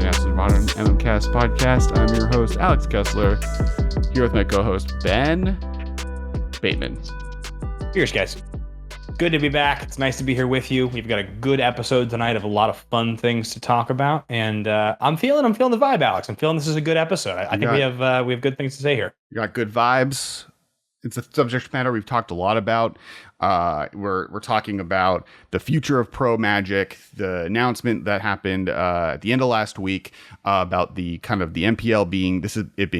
Master of Modern MMCast podcast. I'm your host, Alex Kessler, here with my co-host, Ben Bateman. Cheers, guys. Good to be back. It's nice to be here with you. We've got a good episode tonight of a lot of fun things to talk about, and I'm feeling the vibe, Alex. I'm feeling this is a good episode. I think we have good things to say here. You got good vibes. It's a subject matter we've talked a lot about. We're talking about the future of pro Magic, the announcement that happened at the end of last week about the kind of the MPL being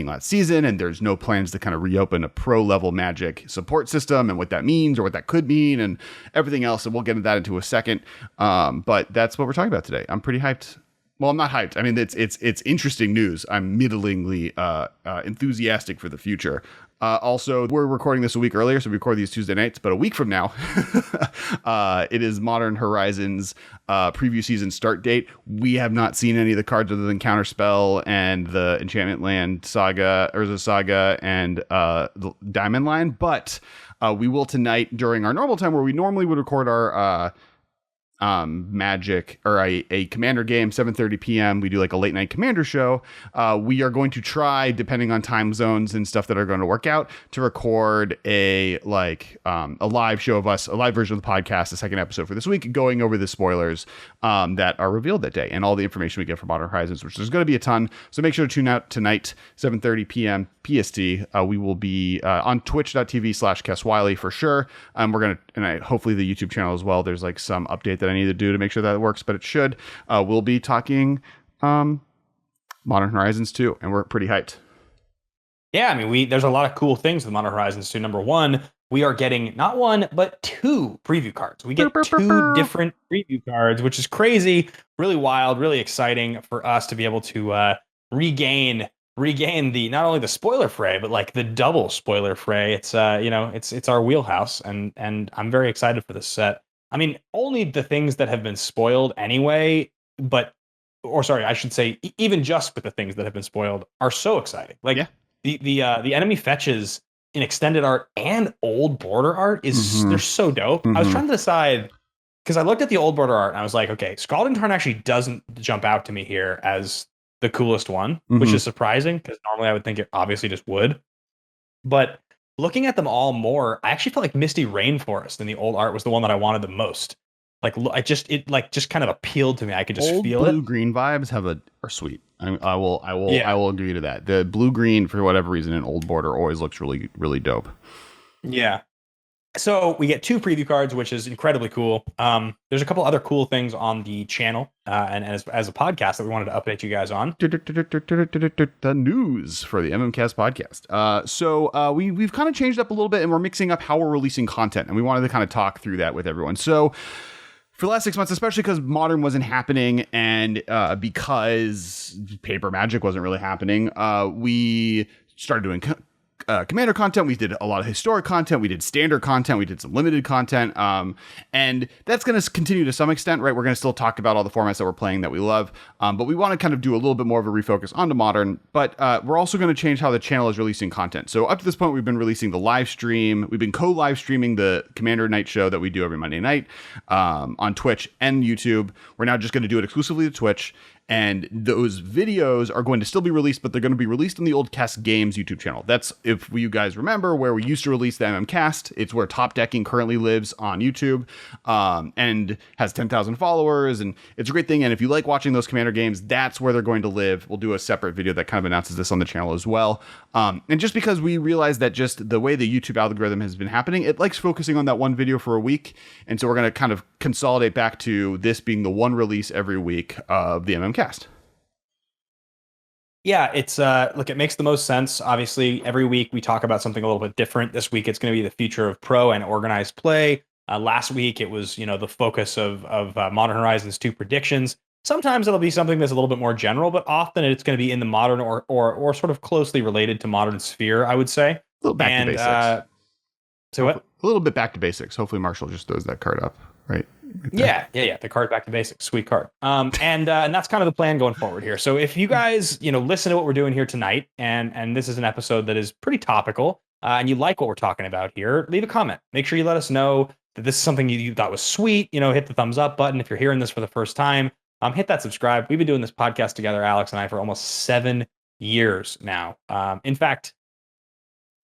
last season, and there's no plans to kind of reopen a pro level Magic support system and what that means or what that could mean and everything else. And we'll get into that into a second. But that's what we're talking about today. I'm pretty hyped. Well, I'm not hyped. I mean, it's interesting news. I'm middlingly enthusiastic for the future. Also, we're recording this a week earlier, so we record these Tuesday nights, but a week from now, it is Modern Horizons preview season start date. We have not seen any of the cards other than Counterspell and the Enchantment Land Saga, Urza Saga, and the Diamond Line, but we will tonight during our normal time where we normally would record our Magic or a Commander game, 7:30 p.m. We do like a late night Commander show. We are going to try, depending on time zones and stuff that are going to work out, to record a live show of us, a live version of the podcast, the second episode for this week, going over the spoilers that are revealed that day and all the information we get from Modern Horizons, which there's going to be a ton. So make sure to tune out tonight, 7:30 p.m. PST. We will be on twitch.tv/Kess Wiley for sure. Hopefully the YouTube channel as well. There's like some update that I need to do to make sure that it works, but it should. We'll be talking Modern Horizons 2, and we're pretty hyped. Yeah, I mean, there's a lot of cool things with Modern Horizons 2. Number one, we are getting not one, but two preview cards. We get two different preview cards, which is crazy, really wild, really exciting for us to be able to regain the not only the spoiler fray, but like the double spoiler fray. It's it's our wheelhouse, and I'm very excited for this set. I mean, only the things that have been spoiled anyway, I should say, even just with the things that have been spoiled are so exciting. Like the enemy fetches in extended art and old border art they're so dope. I was trying to decide because I looked at the old border art and I was like, okay, Scalding Tarn actually doesn't jump out to me here as the coolest one, which is surprising because normally I would think it obviously just would. But looking at them all more, I actually felt like Misty Rainforest in the old art was the one that I wanted the most. Like it just kind of appealed to me. I could just feel it. Blue green vibes are sweet. I will agree to that. The blue green, for whatever reason, in old border always looks really, really dope. Yeah. So we get two preview cards, which is incredibly cool. There's a couple other cool things on the channel and as a podcast that we wanted to update you guys on. The news for the MMCast podcast. So we've kind of changed up a little bit, and we're mixing up how we're releasing content, and we wanted to kind of talk through that with everyone. So for the last 6 months, especially because Modern wasn't happening and because Paper Magic wasn't really happening, we started doing Commander content. We did a lot of historic content. We did standard content. We did some limited content. And that's going to continue to some extent, right? We're going to still talk about all the formats that we're playing that we love. But we want to kind of do a little bit more of a refocus onto Modern. But we're also going to change how the channel is releasing content. So up to this point, we've been releasing the live stream. We've been co-live streaming the Commander Night show that we do every Monday night on Twitch and YouTube. We're now just going to do it exclusively to Twitch. And those videos are going to still be released, but they're going to be released on the old Kess Games YouTube channel. That's, if you guys remember, where we used to release the MMCast. It's where Top Decking currently lives on YouTube and has 10,000 followers. And it's a great thing. And if you like watching those Commander games, that's where they're going to live. We'll do a separate video that kind of announces this on the channel as well. And just because we realize that just the way the YouTube algorithm has been happening, it likes focusing on that one video for a week. And so we're going to kind of consolidate back to this being the one release every week of the MMCast. Yeah, it's look, it makes the most sense. Obviously, every week we talk about something a little bit different. This week it's going to be the future of pro and organized play. Last week it was, the focus of Modern Horizons 2 predictions. Sometimes it'll be something that's a little bit more general, but often it's going to be in the modern or sort of closely related to modern sphere, I would say. A little back to basics. So what? A little bit back to basics. Hopefully Marshall just throws that card up, right? Yeah. The card back to basics. Sweet card. And that's kind of the plan going forward here. So if you guys, listen to what we're doing here tonight, and this is an episode that is pretty topical, and you like what we're talking about here, leave a comment. Make sure you let us know that this is something you thought was sweet. Hit the thumbs up button if you're hearing this for the first time. hit that subscribe. We've been doing this podcast together, Alex and I, for almost 7 years now. In fact,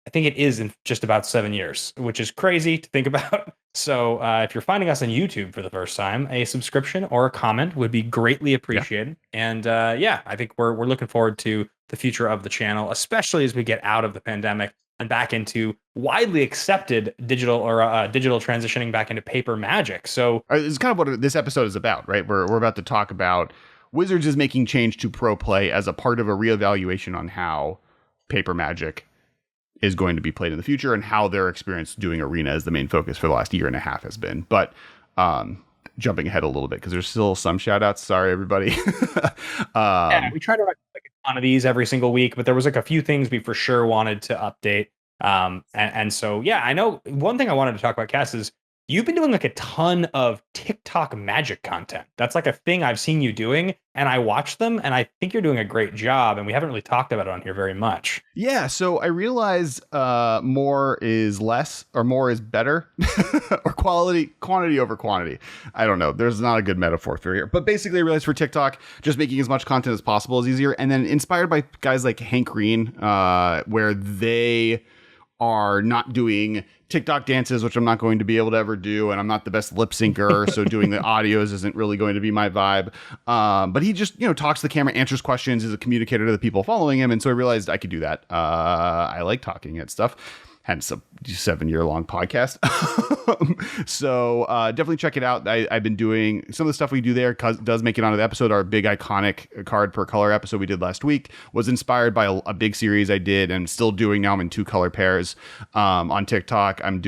I think it is in just about 7 years, which is crazy to think about. So if you're finding us on YouTube for the first time, a subscription or a comment would be greatly appreciated. And yeah, I think we're looking forward to the future of the channel, especially as we get out of the pandemic and back into widely accepted digital or digital transitioning back into paper magic. So It's kind of what this episode is about, right? We're about to talk about Wizards is making change to pro play as a part of a reevaluation on how paper magic is going to be played in the future and how their experience doing Arena as the main focus for the last year and a half has been. But jumping ahead a little bit, because there's still some shout outs. Sorry, everybody. Yeah, we try to write like a ton of these every single week, but there was like a few things we for sure wanted to update. And so, yeah, I know one thing I wanted to talk about, Cass, is you've been doing like a ton of TikTok magic content. That's like a thing I've seen you doing, and I watch them, and I think you're doing a great job, and we haven't really talked about it on here very much. Yeah, so I realize more is less, or more is better, or quantity over quantity. I don't know. There's not a good metaphor for here. But basically, I realized for TikTok, just making as much content as possible is easier. And then inspired by guys like Hank Green, where they are not doing TikTok dances, which I'm not going to be able to ever do, and I'm not the best lip syncer, so doing the audios isn't really going to be my vibe. But he just, talks to the camera, answers questions, is a communicator to the people following him, and so I realized I could do that. I like talking at stuff. Hence a 7-year-long podcast. So definitely check it out. I've been doing some of the stuff we do there does make it onto the episode. Our big iconic card per color episode we did last week was inspired by a big series I did and still doing now. I'm in 2 color pairs on TikTok. I'm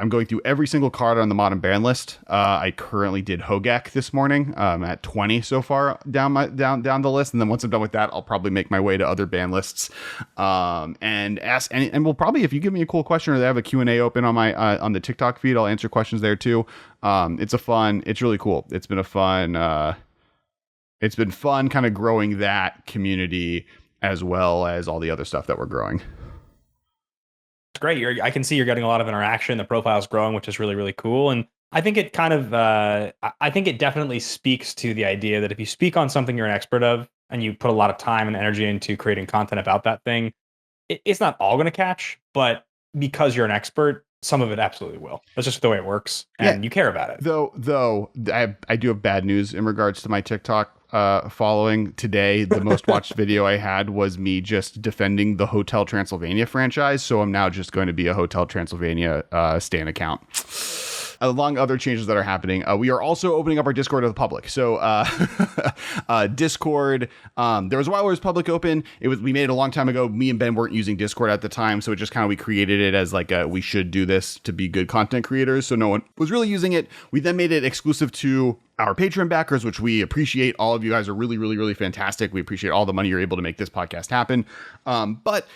going through every single card on the modern ban list. I currently did Hogak this morning. At 20 so far down the list, and then once I'm done with that, I'll probably make my way to other ban lists. And ask and we'll probably, if you give me a cool question or they have a Q&A open on my on the TikTok feed, I'll answer questions there too. It's really cool. It's been fun kind of growing that community as well as all the other stuff that we're growing. Great. I can see you're getting a lot of interaction. The profile's growing, which is really, really cool. And I think it kind of, I think it definitely speaks to the idea that if you speak on something you're an expert of and you put a lot of time and energy into creating content about that thing, it's not all going to catch, but because you're an expert, some of it absolutely will. That's just the way it works, and you care about it. Though I do have bad news in regards to my TikTok following. Today, the most watched video I had was me just defending the Hotel Transylvania franchise. So I'm now just going to be a Hotel Transylvania stan account. Along other changes that are happening, we are also opening up our Discord to the public. So Discord, there was a while where it was public open. We made it a long time ago. Me and Ben weren't using Discord at the time, so it just kind of, we created it as like we should do this to be good content creators. So no one was really using it. We then made it exclusive to our Patreon backers, which we appreciate. All of you guys are really, really, really fantastic. We appreciate all the money you're able to make this podcast happen. But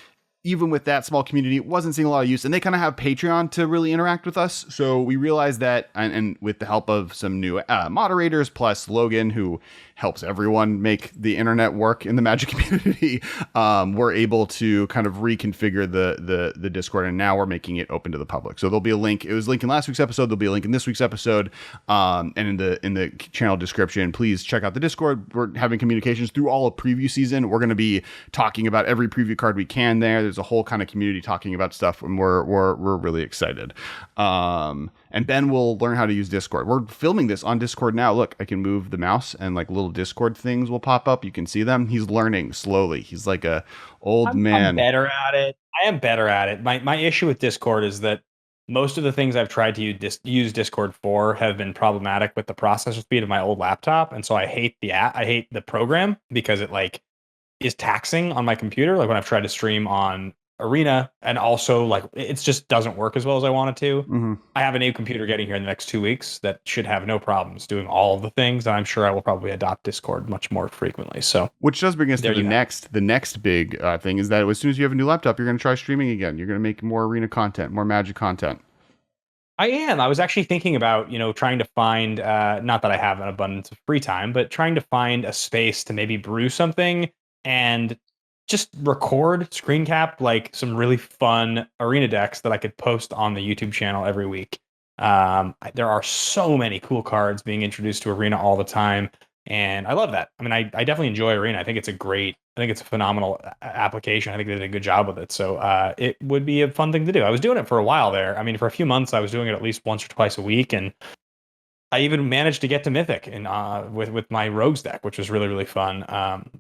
even with that small community, wasn't seeing a lot of use, and they kind of have Patreon to really interact with us. So we realized that, and with the help of some new moderators, plus Logan, who helps everyone make the internet work in the Magic community, we're able to kind of reconfigure the Discord, and now we're making it open to the public. So there'll be a link. It was linked in last week's episode. There'll be a link in this week's episode, and in the channel description. Please check out the Discord. We're having communications through all of preview season. We're going to be talking about every preview card we can there. There's a whole kind of community talking about stuff, and we're really excited. And Ben will learn how to use Discord. We're filming this on Discord now. Look, I can move the mouse, and like little Discord things will pop up. You can see them. He's learning slowly. He's like a old man. I'm better at it. I am better at it. My issue with Discord is that most of the things I've tried to use Discord for have been problematic with the processor speed of my old laptop, and so I hate the app. I hate the program because it like is taxing on my computer. Like when I've tried to stream on Arena, and also like it just doesn't work as well as I want it to. Mm-hmm. I have a new computer getting here in the next 2 weeks that should have no problems doing all of the things, and I'm sure I will probably adopt Discord much more frequently. So, which does bring us to the next big thing is that as soon as you have a new laptop, you're going to try streaming again. You're going to make more Arena content, more Magic content. I am. I was actually thinking about, trying to find, not that I have an abundance of free time, but trying to find a space to maybe brew something and just record, screen cap like some really fun Arena decks that I could post on the YouTube channel every week. There are so many cool cards being introduced to Arena all the time, and I love that. I mean, I definitely enjoy Arena. I think it's a phenomenal application. I think they did a good job with it. So it would be a fun thing to do. I was doing it for a while there. I mean, for a few months, I was doing it at least once or twice a week, and I even managed to get to Mythic and with my Rogues deck, which was really, really fun.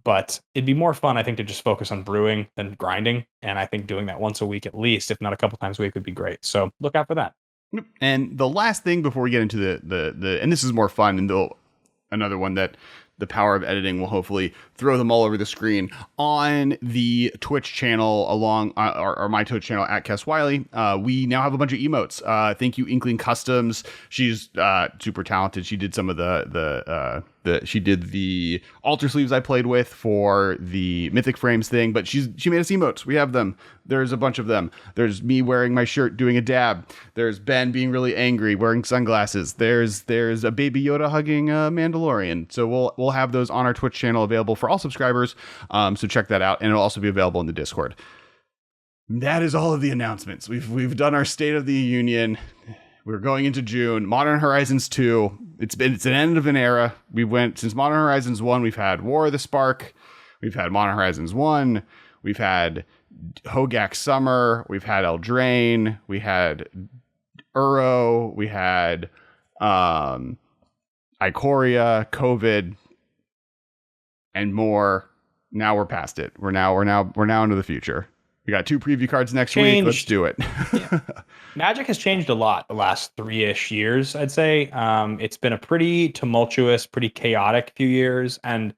But it'd be more fun, I think, to just focus on brewing than grinding. And I think doing that once a week at least, if not a couple times a week, would be great. So look out for that. And the last thing before we get into the and this is more fun, and another one that the power of editing will hopefully throw them all over the screen on the Twitch channel or my Twitch channel at Kess Wiley. We now have a bunch of emotes. Thank you, Inkling Customs. She's super talented. She did some of she did the altar sleeves I played with for the Mythic Frames thing, but she made us emotes. We have them. There's a bunch of them. There's me wearing my shirt doing a dab. There's Ben being really angry wearing sunglasses. There's a Baby Yoda hugging a Mandalorian. So we'll have those on our Twitch channel available for all subscribers. So check that out, and it'll also be available in the Discord. That is all of the announcements. We've done our State of the Union. We're going into June. Modern Horizons 2. It's an end of an era. Since Modern Horizons 1, we've had War of the Spark. We've had Modern Horizons 1. We've had Hogak Summer. We've had Eldraine. We had Uro. We had Ikoria, COVID, and more. Now we're past it. We're now into the future. We got 2 preview cards next week. Let's do it. Yeah. Magic has changed a lot the last 3-ish years, I'd say. It's been a pretty tumultuous, pretty chaotic few years. And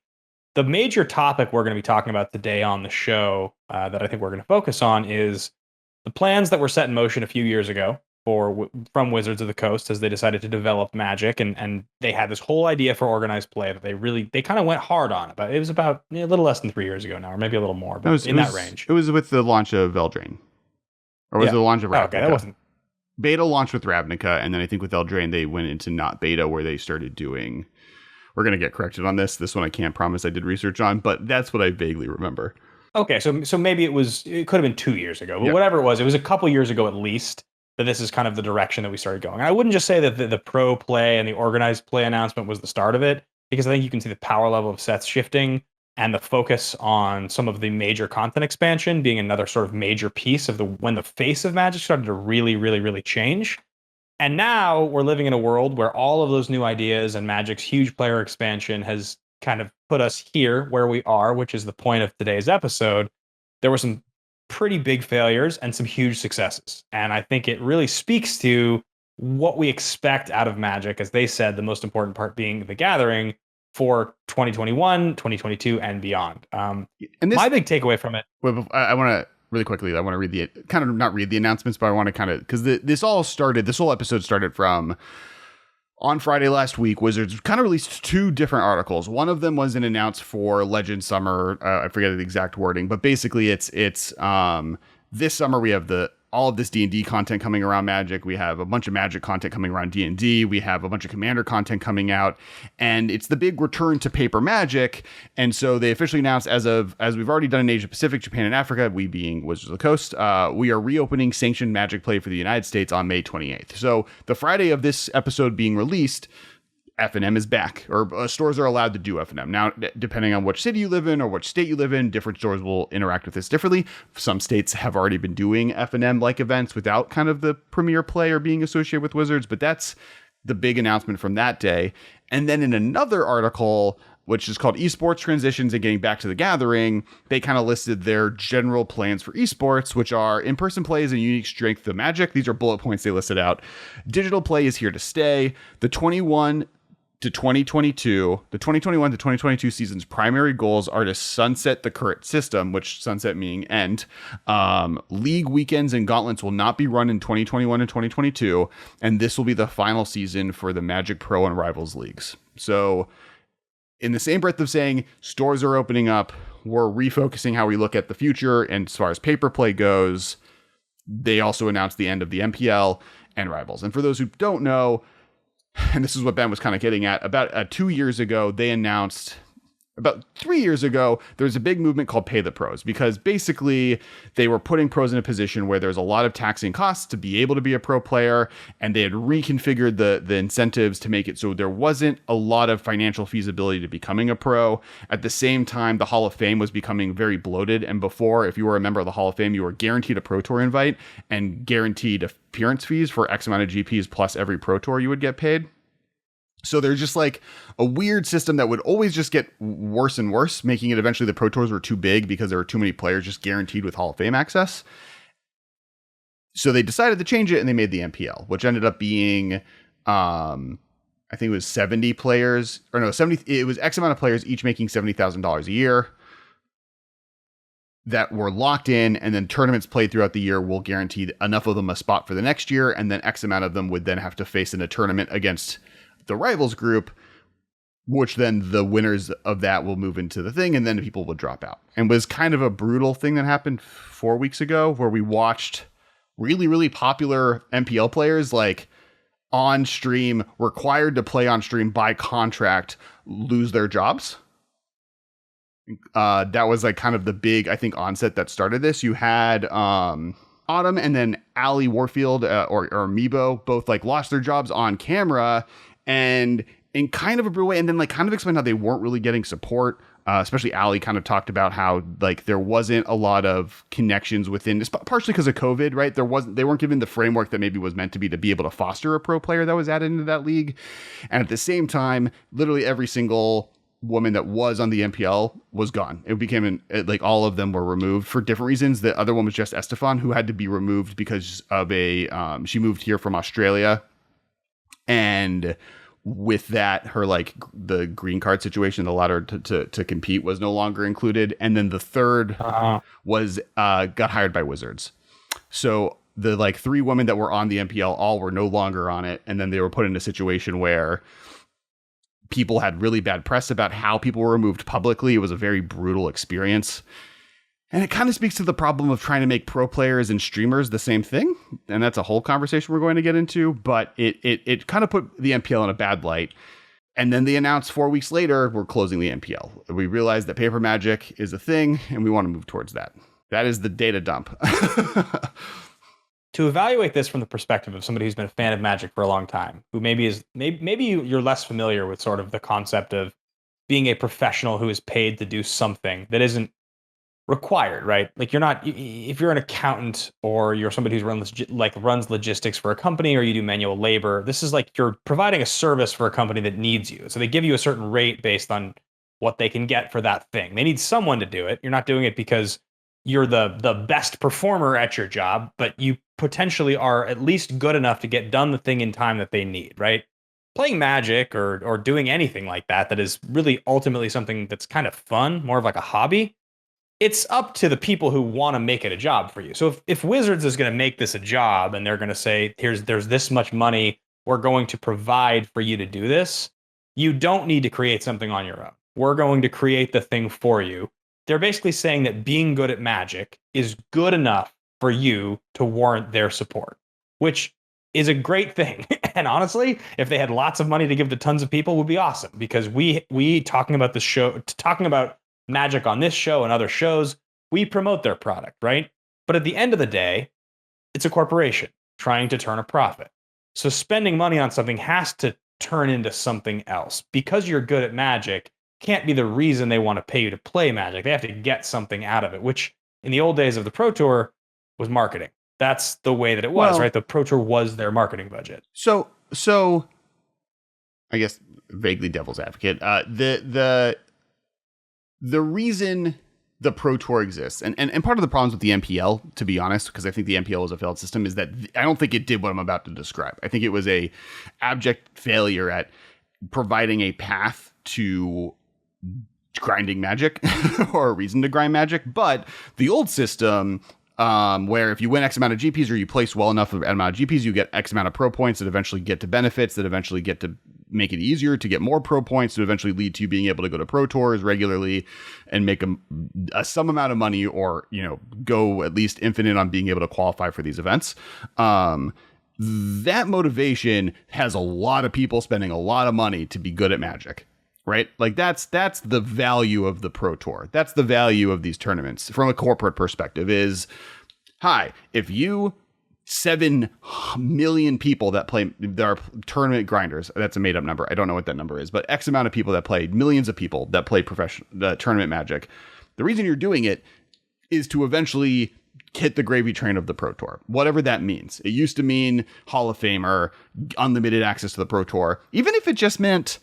the major topic we're going to be talking about today on the show that I think we're going to focus on is the plans that were set in motion a few years ago from Wizards of the Coast as they decided to develop Magic, and they had this whole idea for organized play that they kind of went hard on it. But it was about a little less than 3 years ago now, or maybe a little more, but that range. It was with the launch of Eldraine. Or was it the launch of Ravnica? Okay, that wasn't. Beta launched with Ravnica, and then I think with Eldraine they went into not beta, where they started doing. We're going to get corrected on this. This one I can't promise I did research on, but that's what I vaguely remember. Okay, so maybe it could have been 2 years ago, but whatever it was a couple years ago at least that this is kind of the direction that we started going. And I wouldn't just say that the pro play and the organized play announcement was the start of it, because I think you can see the power level of sets shifting and the focus on some of the major content expansion being another sort of major piece of when the face of Magic started to really, really, really change. And now we're living in a world where all of those new ideas and Magic's huge player expansion has kind of put us here where we are, which is the point of today's episode. There were some pretty big failures and some huge successes. And I think it really speaks to what we expect out of Magic, as they said, the most important part being the gathering for 2021, 2022, and beyond. My big takeaway from it. I want to really quickly, I want to not read the announcements, but I want to because this whole episode started from on Friday last week. Wizards kind of released 2 different articles. One of them was an announce for Legend Summer. I forget the exact wording, but basically it's this summer we have all of this D&D content coming around Magic. We have a bunch of Magic content coming around D&D. We have a bunch of Commander content coming out, and it's the big return to paper Magic. And so they officially announced, as we've already done in Asia Pacific, Japan, and Africa, we being Wizards of the Coast, we are reopening sanctioned Magic play for the United States on May 28th. So the Friday of this episode being released, F&M is back, or stores are allowed to do F&M. Now, depending on which city you live in or which state you live in, different stores will interact with this differently. Some states have already been doing F&M-like events without kind of the premier play or being associated with Wizards, but that's the big announcement from that day. And then in another article, which is called Esports Transitions and Getting Back to the Gathering, they kind of listed their general plans for esports, which are in-person play is a unique strength of Magic. These are bullet points they listed out. Digital play is here to stay. The 2021 to 2022 season's primary goals are to sunset the current system, which sunset meaning end. League weekends and gauntlets will not be run in 2021 and 2022, and this will be the final season for the Magic Pro and Rivals leagues. So in the same breath of saying stores are opening up, we're refocusing how we look at the future, and as far as paper play goes, they also announced the end of the MPL and Rivals. And for those who don't know, and this is what Ben was kind of getting at, about 2 years ago, they announced about 3 years ago, there was a big movement called Pay the Pros, because basically they were putting pros in a position where there's a lot of taxing costs to be able to be a pro player, and they had reconfigured the incentives to make it so there wasn't a lot of financial feasibility to becoming a pro. At the same time, the Hall of Fame was becoming very bloated, and before, if you were a member of the Hall of Fame, you were guaranteed a Pro Tour invite and guaranteed appearance fees for X amount of GPs plus every Pro Tour you would get paid. So there's just like a weird system that would always just get worse and worse, making it eventually the Pro Tours were too big because there were too many players just guaranteed with Hall of Fame access. So they decided to change it, and they made the MPL, which ended up being, I think it was 70 players, or no, 70. It was X amount of players, each making $70,000 a year, that were locked in, and then tournaments played throughout the year will guarantee enough of them a spot for the next year, and then X amount of them would then have to face in a tournament against the rivals group, which then the winners of that will move into the thing, and then people will drop out. And was kind of a brutal thing that happened 4 weeks ago, where we watched really, really popular MPL players, like on stream, required to play on stream by contract, lose their jobs. That was like kind of the big, I think, onset that started this. You had Autumn and then Ali Warfield or Meebo both like lost their jobs on camera, and in kind of a brutal way, and then like kind of explained how they weren't really getting support. Especially Ali kind of talked about how like there wasn't a lot of connections within, partially because of COVID, right? They weren't given the framework that maybe was meant to be able to foster a pro player that was added into that league. And at the same time, literally every single woman that was on the MPL was gone. It became like all of them were removed for different reasons. The other one was just Estefan, who had to be removed because of she moved here from Australia. And with that, her like the green card situation that allowed her to compete was no longer included. And then the third was got hired by Wizards. So the like 3 women that were on the MPL all were no longer on it. And then they were put in a situation where people had really bad press about how people were removed publicly. It was a very brutal experience. And it kind of speaks to the problem of trying to make pro players and streamers the same thing. And that's a whole conversation we're going to get into. But it kind of put the MPL in a bad light. And then they announced 4 weeks later, we're closing the MPL. We realized that paper magic is a thing, and we want to move towards that. That is the data dump. To evaluate this from the perspective of somebody who's been a fan of Magic for a long time, who maybe you're less familiar with sort of the concept of being a professional who is paid to do something that isn't required, right? Like if you're an accountant or you're somebody who runs logistics for a company, or you do manual labor, this is like you're providing a service for a company that needs you. So they give you a certain rate based on what they can get for that thing. They need someone to do it. You're not doing it because you're the best performer at your job, but you potentially are at least good enough to get done the thing in time that they need, right? Playing Magic or doing anything like that is really ultimately something that's kind of fun, more of like a hobby. It's up to the people who want to make it a job for you. So if Wizards is going to make this a job and they're going to say, there's this much money we're going to provide for you to do this, you don't need to create something on your own. We're going to create the thing for you. They're basically saying that being good at Magic is good enough for you to warrant their support, which is a great thing. And honestly, if they had lots of money to give to tons of people, would be awesome, because we talking about this show, talking about Magic on this show and other shows, we promote their product, right? But at the end of the day, it's a corporation trying to turn a profit. So spending money on something has to turn into something else. Because you're good at Magic can't be the reason they want to pay you to play Magic. They have to get something out of it, which in the old days of the Pro Tour was marketing. That's the way that it was, right? The Pro Tour was their marketing budget. So I guess vaguely devil's advocate, the reason the Pro Tour exists, and part of the problems with the MPL, to be honest, because I think the MPL was a failed system, is that I don't think it did what I'm about to describe. I think it was a abject failure at providing a path to grinding Magic or a reason to grind Magic. But the old system, where if you win X amount of GPs or you place well enough of an amount of GPs, you get X amount of pro points that eventually get to benefits that eventually get to make it easier to get more pro points to eventually lead to you being able to go to pro tours regularly and make some amount of money, or, go at least infinite on being able to qualify for these events. That motivation has a lot of people spending a lot of money to be good at Magic. right? Like that's the value of the Pro Tour. That's the value of these tournaments from a corporate perspective is, hi, if you 7 million people that play, there are tournament grinders. That's a made up number. I don't know what that number is, but X amount of people that play, millions of people that play the tournament Magic. The reason you're doing it is to eventually hit the gravy train of the Pro Tour, whatever that means. It used to mean Hall of Fame or unlimited access to the Pro Tour, even if it just meant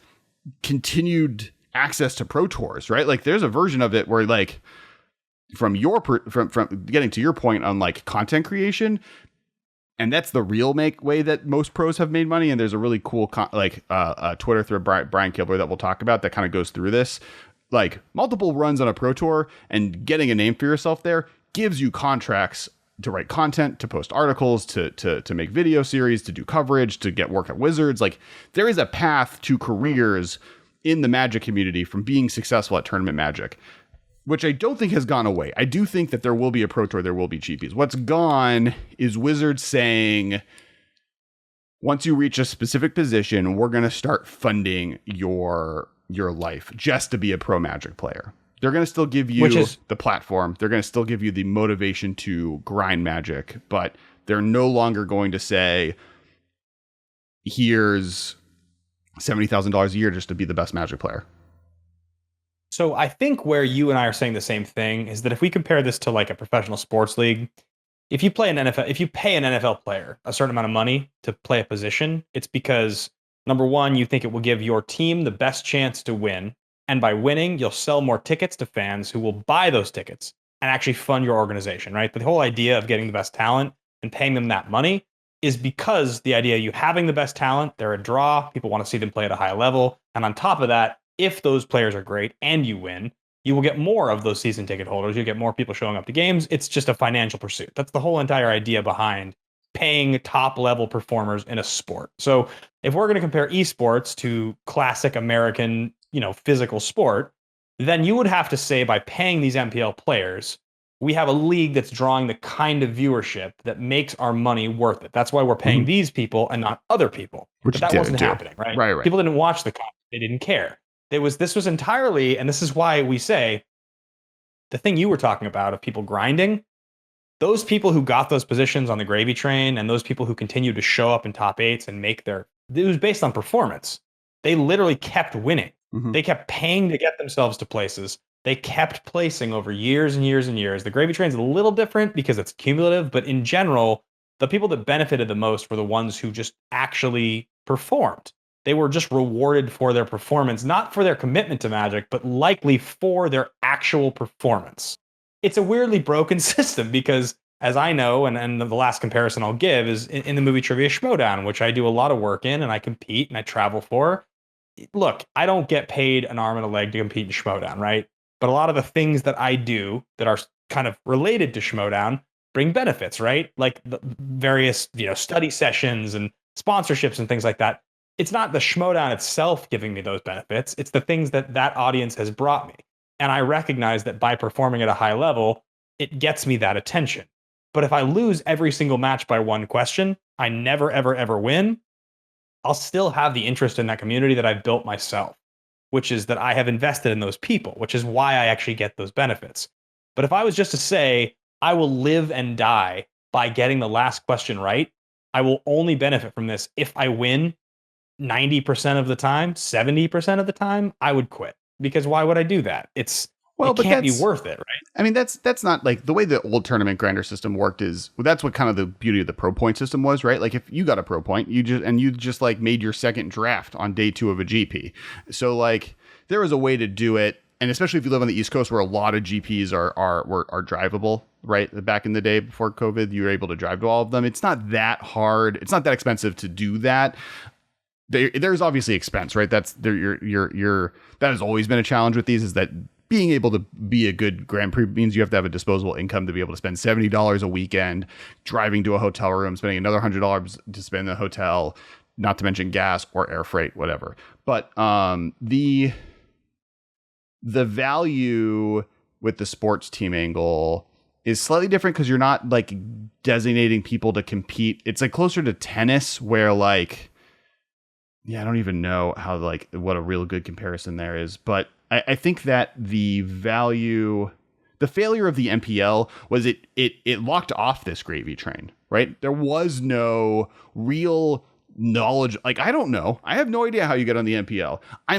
continued access to Pro Tours, right? Like there's a version of it where like from getting to your point on like content creation, and that's the real way that most pros have made money. And there's a really cool Twitter thread, Brian Kilber, that we'll talk about that kind of goes through this. Like multiple runs on a Pro Tour and getting a name for yourself there gives you contracts to write content, to post articles, to make video series, to do coverage, to get work at Wizards. Like there is a path to careers in the Magic community from being successful at tournament Magic, which I don't think has gone away. I do think that there will be a Pro Tour, there will be GPs. What's gone is Wizards saying, once you reach a specific position, we're going to start funding your life just to be a pro Magic player. They're going to still give you the platform. They're going to still give you the motivation to grind Magic, but they're no longer going to say, here's $70,000 a year just to be the best Magic player. So I think where you and I are saying the same thing is that if we compare this to like a professional sports league, if you pay an NFL player a certain amount of money to play a position, it's because number one, you think it will give your team the best chance to win. And by winning, you'll sell more tickets to fans who will buy those tickets and actually fund your organization, right? But the whole idea of getting the best talent and paying them that money is because the idea of you having the best talent, they're a draw, people want to see them play at a high level. And on top of that, if those players are great and you win, you will get more of those season ticket holders. You get more people showing up to games. It's just a financial pursuit. That's the whole entire idea behind paying top level performers in a sport. So if we're going to compare esports to classic American, physical sport, then you would have to say by paying these MPL players, we have a league that's drawing the kind of viewership that makes our money worth it. That's why we're paying these people and not other people. Which but that wasn't happening, right? Right. People didn't watch the content. They didn't care. This was entirely, and this is why we say the thing you were talking about of people grinding, those people who got those positions on the gravy train and those people who continue to show up in top eights and it was based on performance. They literally kept winning. Mm-hmm. They kept paying to get themselves to places. They kept placing over years and years and years. The gravy train's a little different because it's cumulative, but in general, the people that benefited the most were the ones who just actually performed. They were just rewarded for their performance, not for their commitment to Magic, but likely for their actual performance. It's a weirdly broken system because, as I know, and the last comparison I'll give is in the movie Trivia Schmodown, which I do a lot of work in and I compete and I travel for. Look, I don't get paid an arm and a leg to compete in Schmodown, right? But a lot of the things that I do that are kind of related to Schmodown bring benefits, right? Like the various, study sessions and sponsorships and things like that. It's not the Schmodown itself giving me those benefits. It's the things that audience has brought me. And I recognize that by performing at a high level, it gets me that attention. But if I lose every single match by one question, I never, ever, ever win, I'll still have the interest in that community that I've built myself, which is that I have invested in those people, which is why I actually get those benefits. But if I was just to say, I will live and die by getting the last question right, I will only benefit from this if I win 90% of the time, 70% of the time, I would quit. Because why would I do that? It can't be worth it, right? I mean, that's not like the way the old tournament grinder system worked that's what kind of the beauty of the pro point system was, right? Like if you got a pro point, you just like made your second draft on day 2 of a GP. So like there was a way to do it. And especially if you live on the East Coast where a lot of GPs are drivable, right? Back in the day before COVID, you were able to drive to all of them. It's not that hard. It's not that expensive to do that. There's obviously expense, right? That has always been a challenge with these, is that being able to be a good Grand Prix means you have to have a disposable income to be able to spend $70 a weekend driving to a hotel room, spending another $100 to spend in the hotel, not to mention gas or air freight, whatever. But the value with the sports team angle is slightly different because you're not like designating people to compete. It's like closer to tennis where like Yeah, I don't even know how like what a real good comparison there is, but I think that the failure of the MPL was it locked off this gravy train, right? There was no real knowledge. Like, I don't know. I have no idea how you get on the MPL. I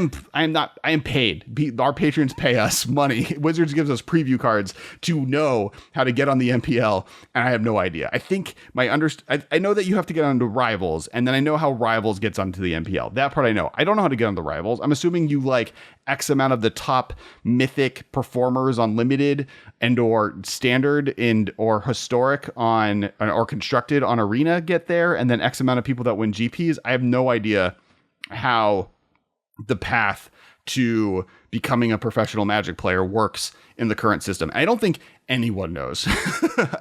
am paid. Our patrons pay us money. Wizards gives us preview cards to know how to get on the MPL, and I have no idea. I think I know that you have to get onto Rivals, and then I know how Rivals gets onto the MPL. That part I know. I don't know how to get on the Rivals. I'm assuming you like X amount of the top mythic performers on limited and or standard and or historic on or constructed on arena get there, and then X amount of people that win GPs. I have no idea how the path to becoming a professional Magic player works in the current system. I don't think anyone knows.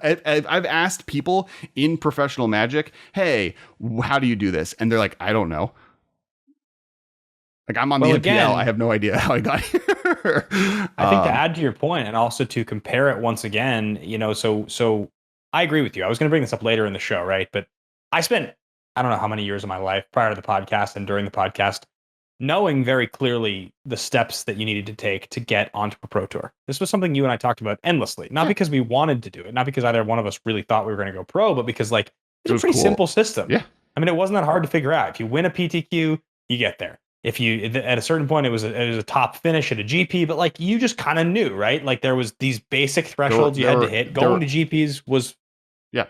I've asked people in professional Magic, hey, how do you do this? And they're like, I don't know. Like, I'm on the MPL. I have no idea how I got here. I think to add to your point and also to compare it once again, so I agree with you. I was going to bring this up later in the show, right? But I spent, I don't know how many years of my life prior to the podcast and during the podcast, knowing very clearly the steps that you needed to take to get onto a pro tour. This was something you and I talked about endlessly, not because we wanted to do it, not because either one of us really thought we were going to go pro, but because like it's a pretty simple system. Yeah. I mean, it wasn't that hard to figure out. If you win a PTQ, you get there. If you at a certain point it was a top finish at a GP, but like you just kind of knew, right? Like there was these basic thresholds you had to hit. Going to GPs was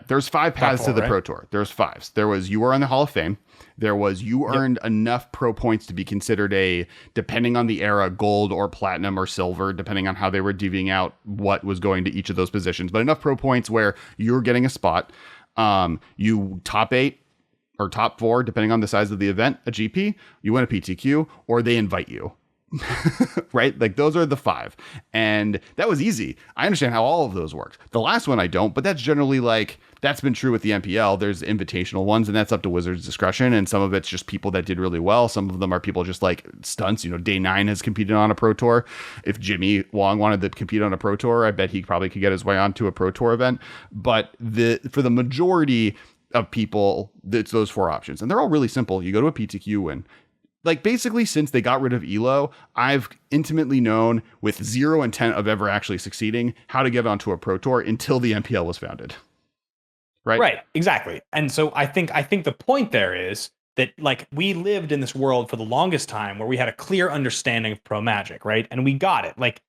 there's 5 paths to the Pro Tour. There's 5s. There was you were in the Hall of Fame. There was you earned enough pro points to be considered depending on the era, gold or platinum or silver, depending on how they were divvying out what was going to each of those positions. But enough pro points where you were getting a spot. You top 8 or top 4, depending on the size of the event, a GP, you win a PTQ, or they invite you. Right? Like those are the 5. And that was easy. I understand how all of those worked. The last one I don't, but that's generally like, that's been true with the MPL. There's invitational ones, and that's up to Wizards' discretion. And some of it's just people that did really well. Some of them are people just like stunts. Day 9 has competed on a pro tour. If Jimmy Wong wanted to compete on a pro tour, I bet he probably could get his way onto a pro tour event. But for the majority of people, it's those 4 options, and they're all really simple. You go to a PTQ win. Like basically since they got rid of ELO, I've intimately known with zero intent of ever actually succeeding how to get onto a pro tour until the MPL was founded. Right, exactly. And so I think the point there is that like we lived in this world for the longest time where we had a clear understanding of pro Magic, right? And we got it. Like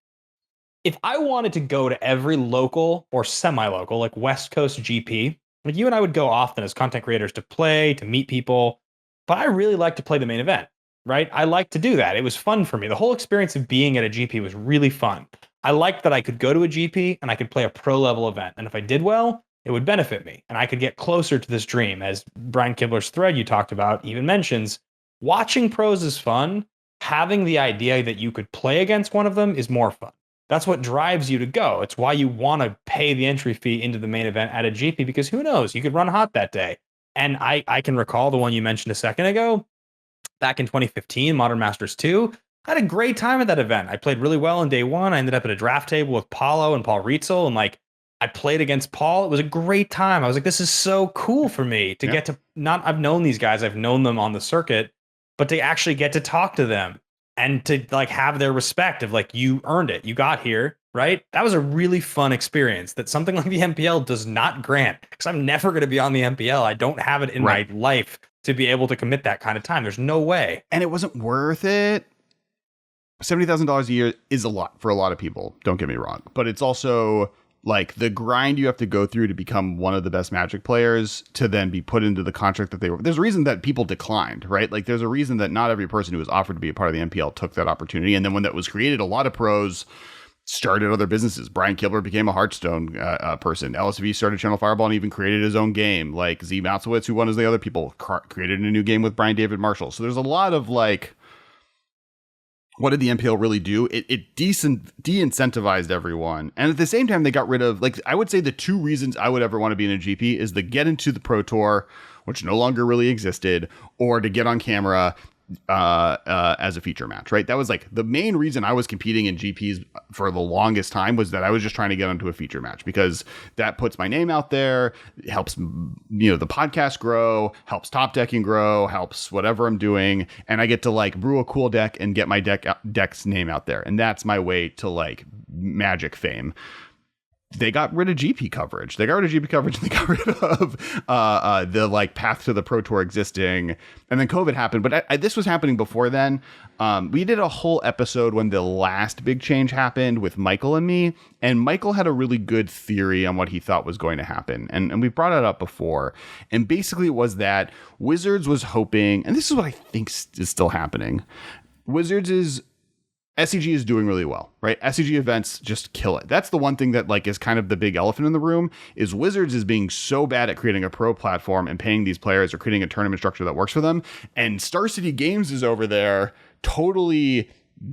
if I wanted to go to every local or semi-local, like West Coast GP, like you and I would go often as content creators to play, to meet people, but I really like to play the main event, right? I like to do that. It was fun for me. The whole experience of being at a GP was really fun. I liked that I could go to a GP and I could play a pro level event. And if I did well, it would benefit me. And I could get closer to this dream. As Brian Kibler's thread you talked about even mentions, watching pros is fun. Having the idea that you could play against one of them is more fun. That's what drives you to go. It's why you want to pay the entry fee into the main event at a GP, because who knows, you could run hot that day. And I can recall the one you mentioned a second ago, back in 2015, Modern Masters 2. I had a great time at that event. I played really well on day 1. I ended up at a draft table with Paulo and Paul Rietzel, and like I played against Paul. It was a great time. I was like, this is so cool for me to get to I've known these guys, I've known them on the circuit, but to actually get to talk to them and to like have their respect of like, you earned it. You got here, right? That was a really fun experience that something like the MPL does not grant, because I'm never going to be on the MPL. I don't have it in my life to be able to commit that kind of time. There's no way. And it wasn't worth it. $70,000 a year is a lot for a lot of people. Don't get me wrong. But it's also like the grind you have to go through to become one of the best Magic players to then be put into the contract that they were. There's a reason that people declined, right? Like there's a reason that not every person who was offered to be a part of the MPL took that opportunity. And then when that was created, a lot of pros started other businesses. Brian Kibler became a Hearthstone person. LSV started Channel Fireball and even created his own game. Like Z Matsowitz, who won as the other people, created a new game with Brian David Marshall. So there's a lot of like, what did the MPL really do? It de-incentivized everyone. And at the same time, they got rid of, like, I would say the 2 reasons I would ever want to be in a GP is to get into the Pro Tour, which no longer really existed, or to get on camera, as a feature match, right? That was like the main reason I was competing in GPs for the longest time, was that I was just trying to get onto a feature match, because that puts my name out there, helps, the podcast grow, helps top decking grow, helps whatever I'm doing. And I get to like brew a cool deck and get my deck's name out there. And that's my way to like Magic fame. They got rid of GP coverage. And they got rid of the like path to the Pro Tour existing. And then COVID happened. But this was happening before then. We did a whole episode when the last big change happened with Michael and me. And Michael had a really good theory on what he thought was going to happen. And we brought it up before. And basically it was that Wizards was hoping, and this is what I think is still happening. SCG is doing really well, right? SCG events just kill it. That's the one thing that like is kind of the big elephant in the room, is Wizards is being so bad at creating a pro platform and paying these players or creating a tournament structure that works for them. And Star City Games is over there totally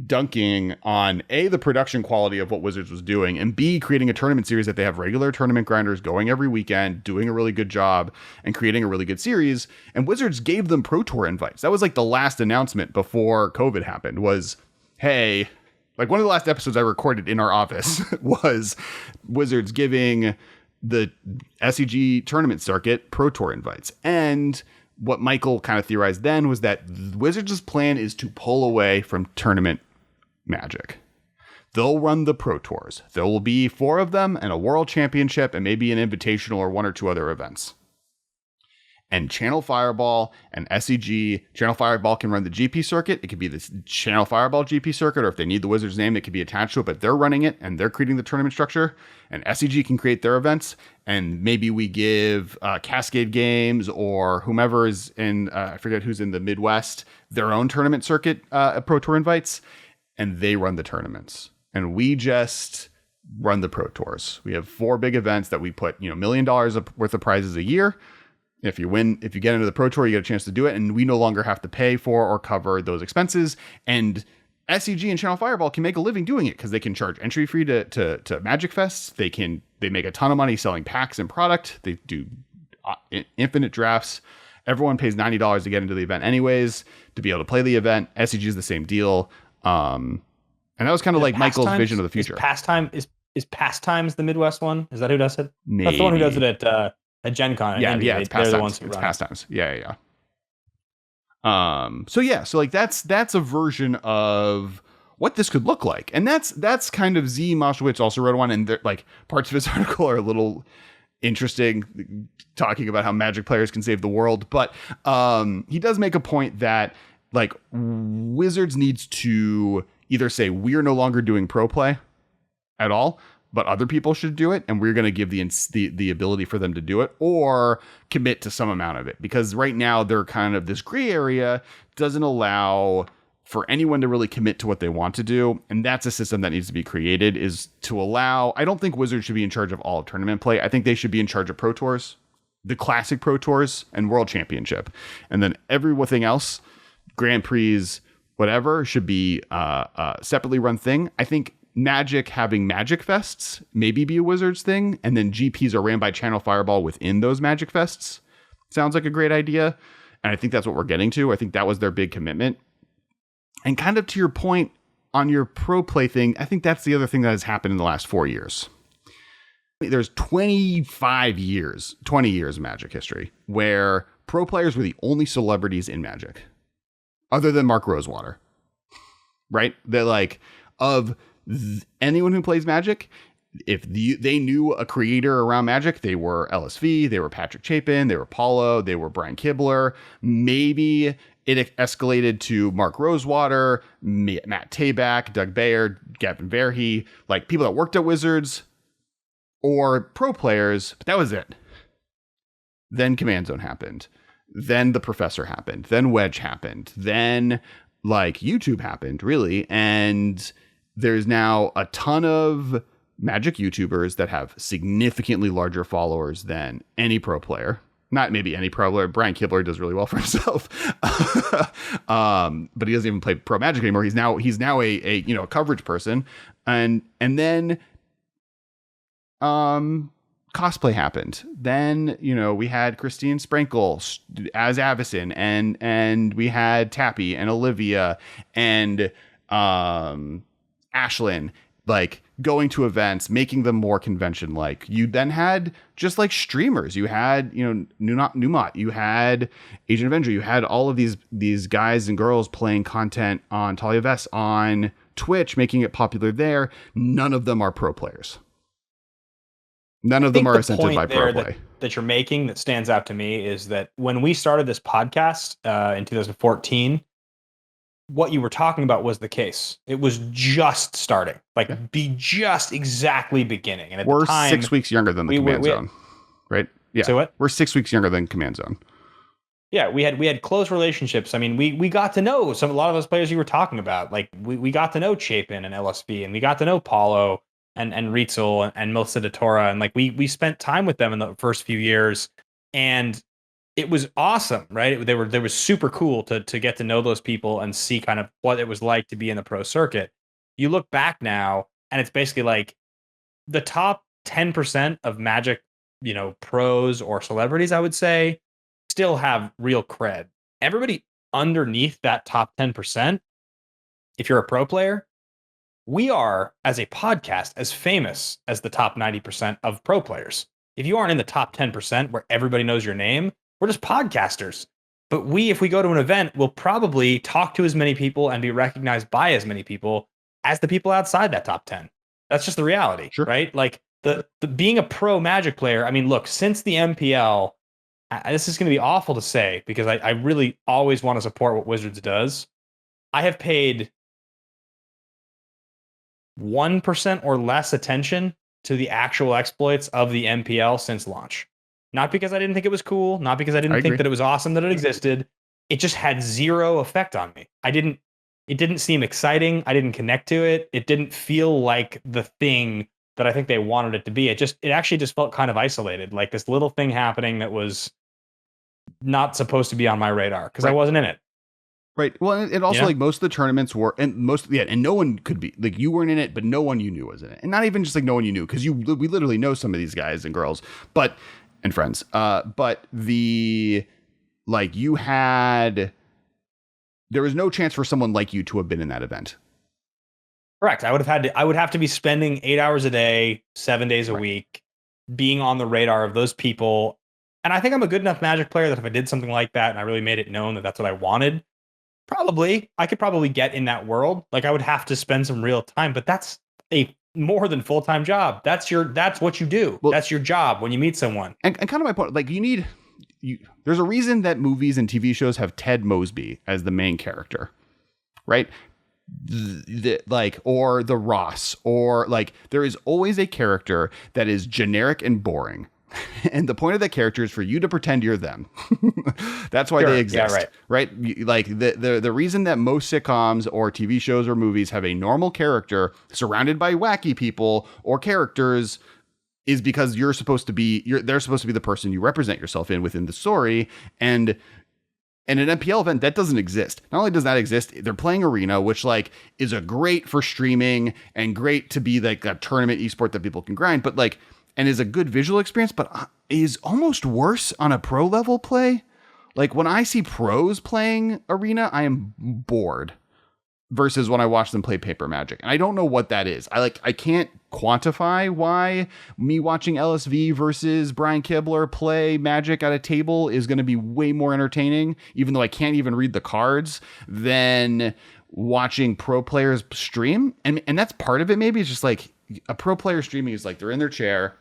dunking on A, the production quality of what Wizards was doing, and B, creating a tournament series that they have regular tournament grinders going every weekend, doing a really good job and creating a really good series. And Wizards gave them Pro Tour invites. That was like the last announcement before COVID happened, was, hey, like one of the last episodes I recorded in our office was Wizards giving the SEG tournament circuit Pro Tour invites. And what Michael kind of theorized then was that Wizards' plan is to pull away from tournament Magic. They'll run the Pro Tours. There will be 4 of them and a World Championship and maybe an Invitational or 1 or 2 other events. And Channel Fireball and SEG, Channel Fireball can run the GP circuit. It could be the Channel Fireball GP circuit, or if they need the Wizards name, it could be attached to it, but they're running it and they're creating the tournament structure. And SEG can create their events. And maybe we give Cascade Games or whomever is in, I forget who's in the Midwest, their own tournament circuit Pro Tour invites, and they run the tournaments. And we just run the Pro Tours. We have 4 big events that we put, $1 million worth of prizes a year. If you get into the Pro Tour, you get a chance to do it, and we no longer have to pay for or cover those expenses. And SEG and Channel Fireball can make a living doing it, because they can charge entry fee to Magic Fests. They make a ton of money selling packs and product. They do infinite drafts. Everyone pays $90 to get into the event anyways, to be able to play the event. SEG is the same deal. And that was kind of like Michael's vision of the future. Is Pastimes the Midwest one? Is that who does it? Maybe. That's the one who does it at Gen Con. Yeah, it's Pastimes. The ones it's Pastimes. Yeah. So like that's a version of what this could look like. And that's kind of Z Moshowitz also wrote one, and like parts of his article are a little interesting, talking about how Magic players can save the world. But he does make a point that like Wizards needs to either say we're no longer doing pro play at all, but other people should do it, and we're going to give the ability for them to do it, or commit to some amount of it. Because right now they're kind of, this gray area doesn't allow for anyone to really commit to what they want to do. And that's a system that needs to be created, is to allow, I don't think Wizards should be in charge of all of tournament play. I think they should be in charge of Pro Tours, the classic Pro Tours and World Championship. And then everything else, Grand Prix, whatever, should be separately run thing. I think Magic having Magic Fests maybe be a Wizards thing, and then GPs are ran by Channel Fireball within those Magic Fests. Sounds like a great idea, and I think that's what we're getting to. I think that was their big commitment. And kind of to your point on your pro play thing, I think that's the other thing that has happened in the last 4 years. There's 20 years of Magic history where pro players were the only celebrities in Magic, other than Mark Rosewater, right? They're like, of anyone who plays Magic, if they knew a creator around Magic, they were LSV, they were Patrick Chapin, they were Paulo, they were Brian Kibler. Maybe it escalated to Mark Rosewater, Matt Tabak, Doug Bayer, Gavin Verhey, like people that worked at Wizards or pro players, but that was it. Then Command Zone happened. Then The Professor happened. Then Wedge happened. Then like YouTube happened, really. And there's now a ton of Magic YouTubers that have significantly larger followers than any pro player. Not maybe any pro player. Brian Kibler does really well for himself, but he doesn't even play pro Magic anymore. He's now a coverage person, and then cosplay happened. Then, we had Christine Sprinkle as Avison, and we had Tappy and Olivia and Ashlyn, like going to events, making them more convention like. You then had just like streamers. You had, Numot, you had Agent Avenger, you had all of these guys and girls playing content on Talia Vess on Twitch, making it popular there. None of them are pro players. None of them are incented by pro play. That you're making that stands out to me is that when we started this podcast in 2014, what you were talking about was the case. It was just starting, just exactly beginning. And at we're the time, 6 weeks younger than the Command Zone, right? Yeah. So what? We're 6 weeks younger than Command Zone. Yeah, we had close relationships. I mean, we got to know a lot of those players you were talking about. Like we got to know Chapin and LSB, and we got to know Paulo and Ritzel and Melissa DeTora, and like we spent time with them in the first few years, and it was awesome, right? They were super cool to get to know those people and see kind of what it was like to be in the pro circuit. You look back now, and it's basically like the top 10% of Magic, pros or celebrities, I would say, still have real cred. Everybody underneath that top 10%, if you're a pro player, we are, as a podcast, as famous as the top 90% of pro players. If you aren't in the top 10% where everybody knows your name, we're just podcasters. But if we go to an event, we'll probably talk to as many people and be recognized by as many people as the people outside that top 10. That's just the reality, sure. Right? Like the being a pro Magic player, I mean, look, since the MPL, this is going to be awful to say because I really always want to support what Wizards does. I have paid 1% or less attention to the actual exploits of the MPL since launch. Not because I didn't think it was cool, not because I didn't think that it was awesome that it existed. It just had zero effect on me. It didn't seem exciting. I didn't connect to it. It didn't feel like the thing that I think they wanted it to be. It actually just felt kind of isolated, like this little thing happening that was not supposed to be on my radar because I wasn't in it. Right. Well, and also like most of the tournaments were, and no one could be, like, you weren't in it, but no one you knew was in it, and not even just like no one you knew, because we literally know some of these guys and girls, and friends. But there was no chance for someone like you to have been in that event. Correct. I would have to be spending 8 hours a day, 7 days a week, being on the radar of those people. And I think I'm a good enough Magic player that if I did something like that and I really made it known that that's what I wanted, I could probably get in that world. Like I would have to spend some real time, but that's a more than full-time job. That's what you do. Well, that's your job when you meet someone. And kind of my point, like there's a reason that movies and TV shows have Ted Mosby as the main character, right? Or the Ross, or like there is always a character that is generic and boring. And the point of that character is for you to pretend you're them. That's why they exist. Yeah, right. Like the reason that most sitcoms or TV shows or movies have a normal character surrounded by wacky people or characters is because they're supposed to be the person you represent yourself within the story. And in an MPL event, that doesn't exist. Not only does that exist, they're playing Arena, which like is a great for streaming and great to be like a tournament esport that people can grind, but like, and is a good visual experience, but is almost worse on a pro level play. Like when I see pros playing Arena, I am bored versus when I watch them play Paper Magic. And I don't know what that is. I can't quantify why me watching LSV versus Brian Kibler play Magic at a table is going to be way more entertaining, even though I can't even read the cards, than watching pro players stream. And that's part of it. Maybe it's just like a pro player streaming is like they're in their chair.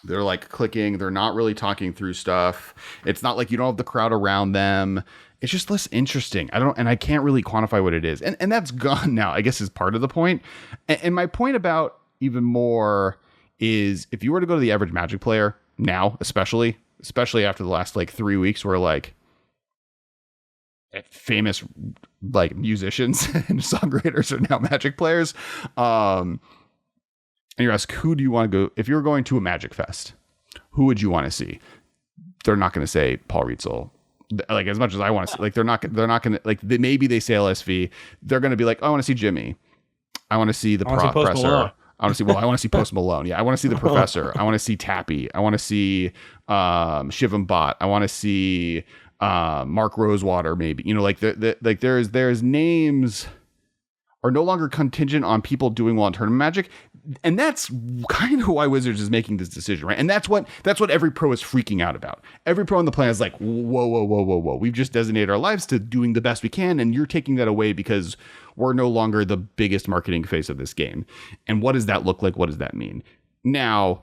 They're like clicking. They're not really talking through stuff. It's not like you don't have the crowd around them. It's just less interesting. I can't really quantify what it is. And that's gone now, I guess, is part of the point. And my point about even more is if you were to go to the average Magic player now, especially after the last like 3 weeks where like famous like musicians and songwriters are now Magic players, and you're asked, who do you want to go? If you're going to a Magic Fest, who would you want to see? They're not going to say Paul Ritzel. Like as much as I want to see, like they're not going to like maybe they say LSV. They're going to be like, oh, I want to see Jimmy. I want to see the prop presser. I want to see Post Malone. Yeah, I want to see the Professor. I want to see Tappy. I want to see Shivam Bot. I want to see Mark Rosewater. Maybe like there's names are no longer contingent on people doing well in tournament Magic, and that's kind of why Wizards is making this decision, right? And that's what every pro is freaking out about. Every pro on the planet is like, whoa. We've just designated our lives to doing the best we can, and you're taking that away because we're no longer the biggest marketing face of this game. And what does that look like? What does that mean? Now,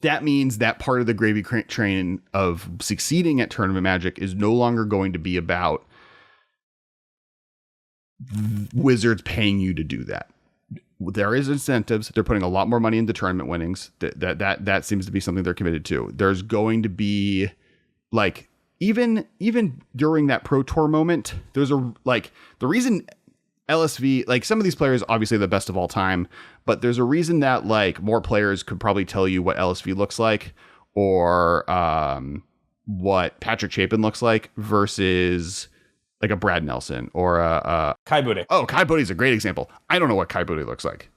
that means that part of the gravy train of succeeding at tournament Magic is no longer going to be about Wizards paying you to do that. There is incentives. They're putting a lot more money into tournament winnings. That seems to be something they're committed to. There's going to be like even during that Pro Tour moment, there's the reason LSV, like some of these players obviously the best of all time, but there's a reason that like more players could probably tell you what LSV looks like or what Patrick Chapin looks like versus like a Brad Nelson or a Kai Budde. Oh, Kai Budde is a great example. I don't know what Kai Budde looks like.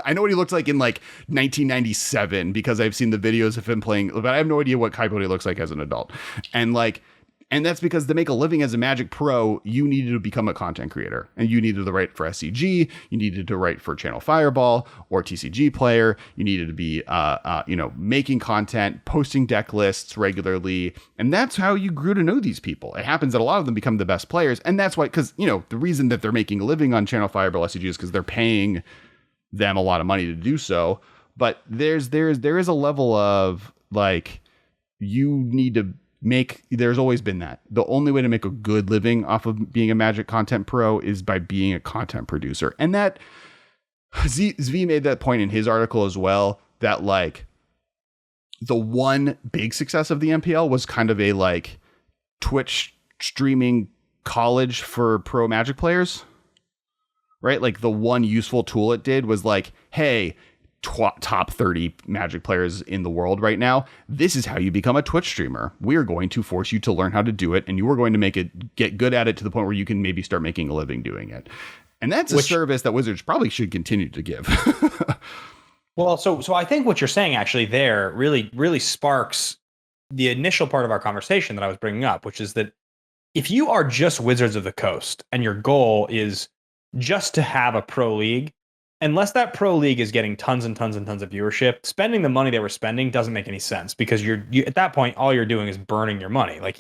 I know what he looks like in like 1997 because I've seen the videos of him playing, but I have no idea what Kai Budde looks like as an adult. And that's because to make a living as a Magic pro, you needed to become a content creator, and you needed to write for SCG. You needed to write for Channel Fireball or TCG Player. You needed to be, making content, posting deck lists regularly. And that's how you grew to know these people. It happens that a lot of them become the best players. And that's why, because, the reason that they're making a living on Channel Fireball SCG is because they're paying them a lot of money to do so. But there is a level of like, you need to there's always been that the only way to make a good living off of being a Magic content pro is by being a content producer. And that Zvi made that point in his article as well, that like the one big success of the MPL was kind of a like Twitch streaming college for pro Magic players, right? Like the one useful tool it did was like, hey, top 30 Magic players in the world right now, this is how you become a Twitch streamer. We are going to force you to learn how to do it, and you are going to get good at it to the point where you can maybe start making a living doing it. And that's a service that Wizards probably should continue to give. Well, so I think what you're saying actually there really sparks the initial part of our conversation that I was bringing up, which is that if you are just Wizards of the Coast and your goal is just to have a pro league, unless that pro league is getting tons and tons and tons of viewership, spending the money they were spending doesn't make any sense, because you at that point, all you're doing is burning your money. Like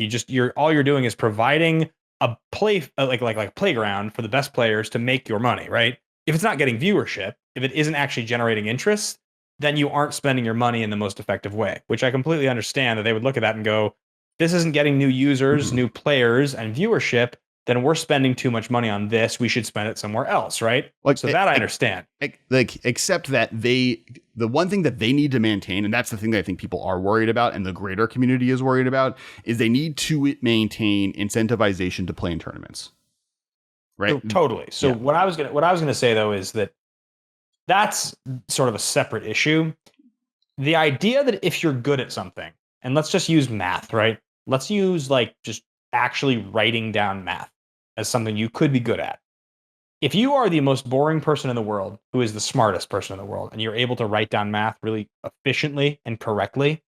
all you're doing is providing a playground for the best players to make your money, right? If it's not getting viewership, if it isn't actually generating interest, then you aren't spending your money in the most effective way, which I completely understand that they would look at that and go, this isn't getting new users, new players, and viewership. Then we're spending too much money on this. We should spend it somewhere else, right? Like, so that I understand. Except that the one thing that they need to maintain, and that's the thing that I think people are worried about, and the greater community is worried about, is they need to maintain incentivization to play in tournaments, right? So, totally. So what I was gonna say though is that that's sort of a separate issue. The idea that if you're good at something, and let's just use math, right? Let's use like just actually writing down math as something you could be good at. If you are the most boring person in the world who is the smartest person in the world, and you're able to write down math really efficiently and correctly,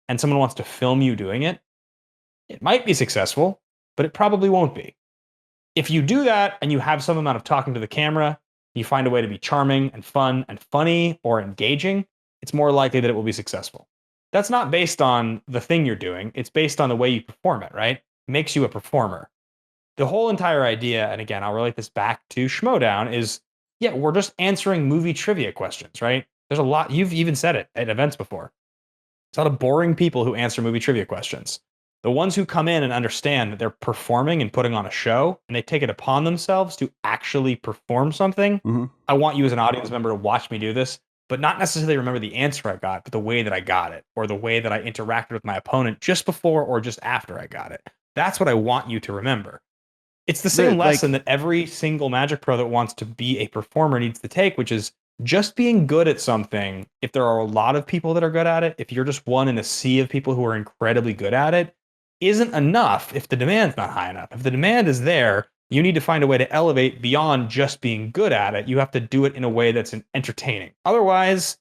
and someone wants to film you doing it, it might be successful, but it probably won't be. If you do that and you have some amount of talking to the camera, you find a way to be charming and fun and funny or engaging, it's more likely that it will be successful. That's not based on the thing you're doing. It's based on the way you perform it, right? It makes you a performer. The whole entire idea, and again, I'll relate this back to Schmodown, is, we're just answering movie trivia questions, right? There's a lot, you've even said it at events before. There's a lot of boring people who answer movie trivia questions. The ones who come in and understand that they're performing and putting on a show, and they take it upon themselves to actually perform something. Mm-hmm. I want you as an audience member to watch me do this, but not necessarily remember the answer I got, but the way that I got it, or the way that I interacted with my opponent just before or just after I got it. That's what I want you to remember. It's the same lesson that every single Magic pro that wants to be a performer needs to take, which is just being good at something. If there are a lot of people that are good at it, if you're just one in a sea of people who are incredibly good at it, isn't enough if the demand's not high enough. If the demand is there, You need to find a way to elevate beyond just being good at it. You have to do it in a way that's entertaining. Otherwise,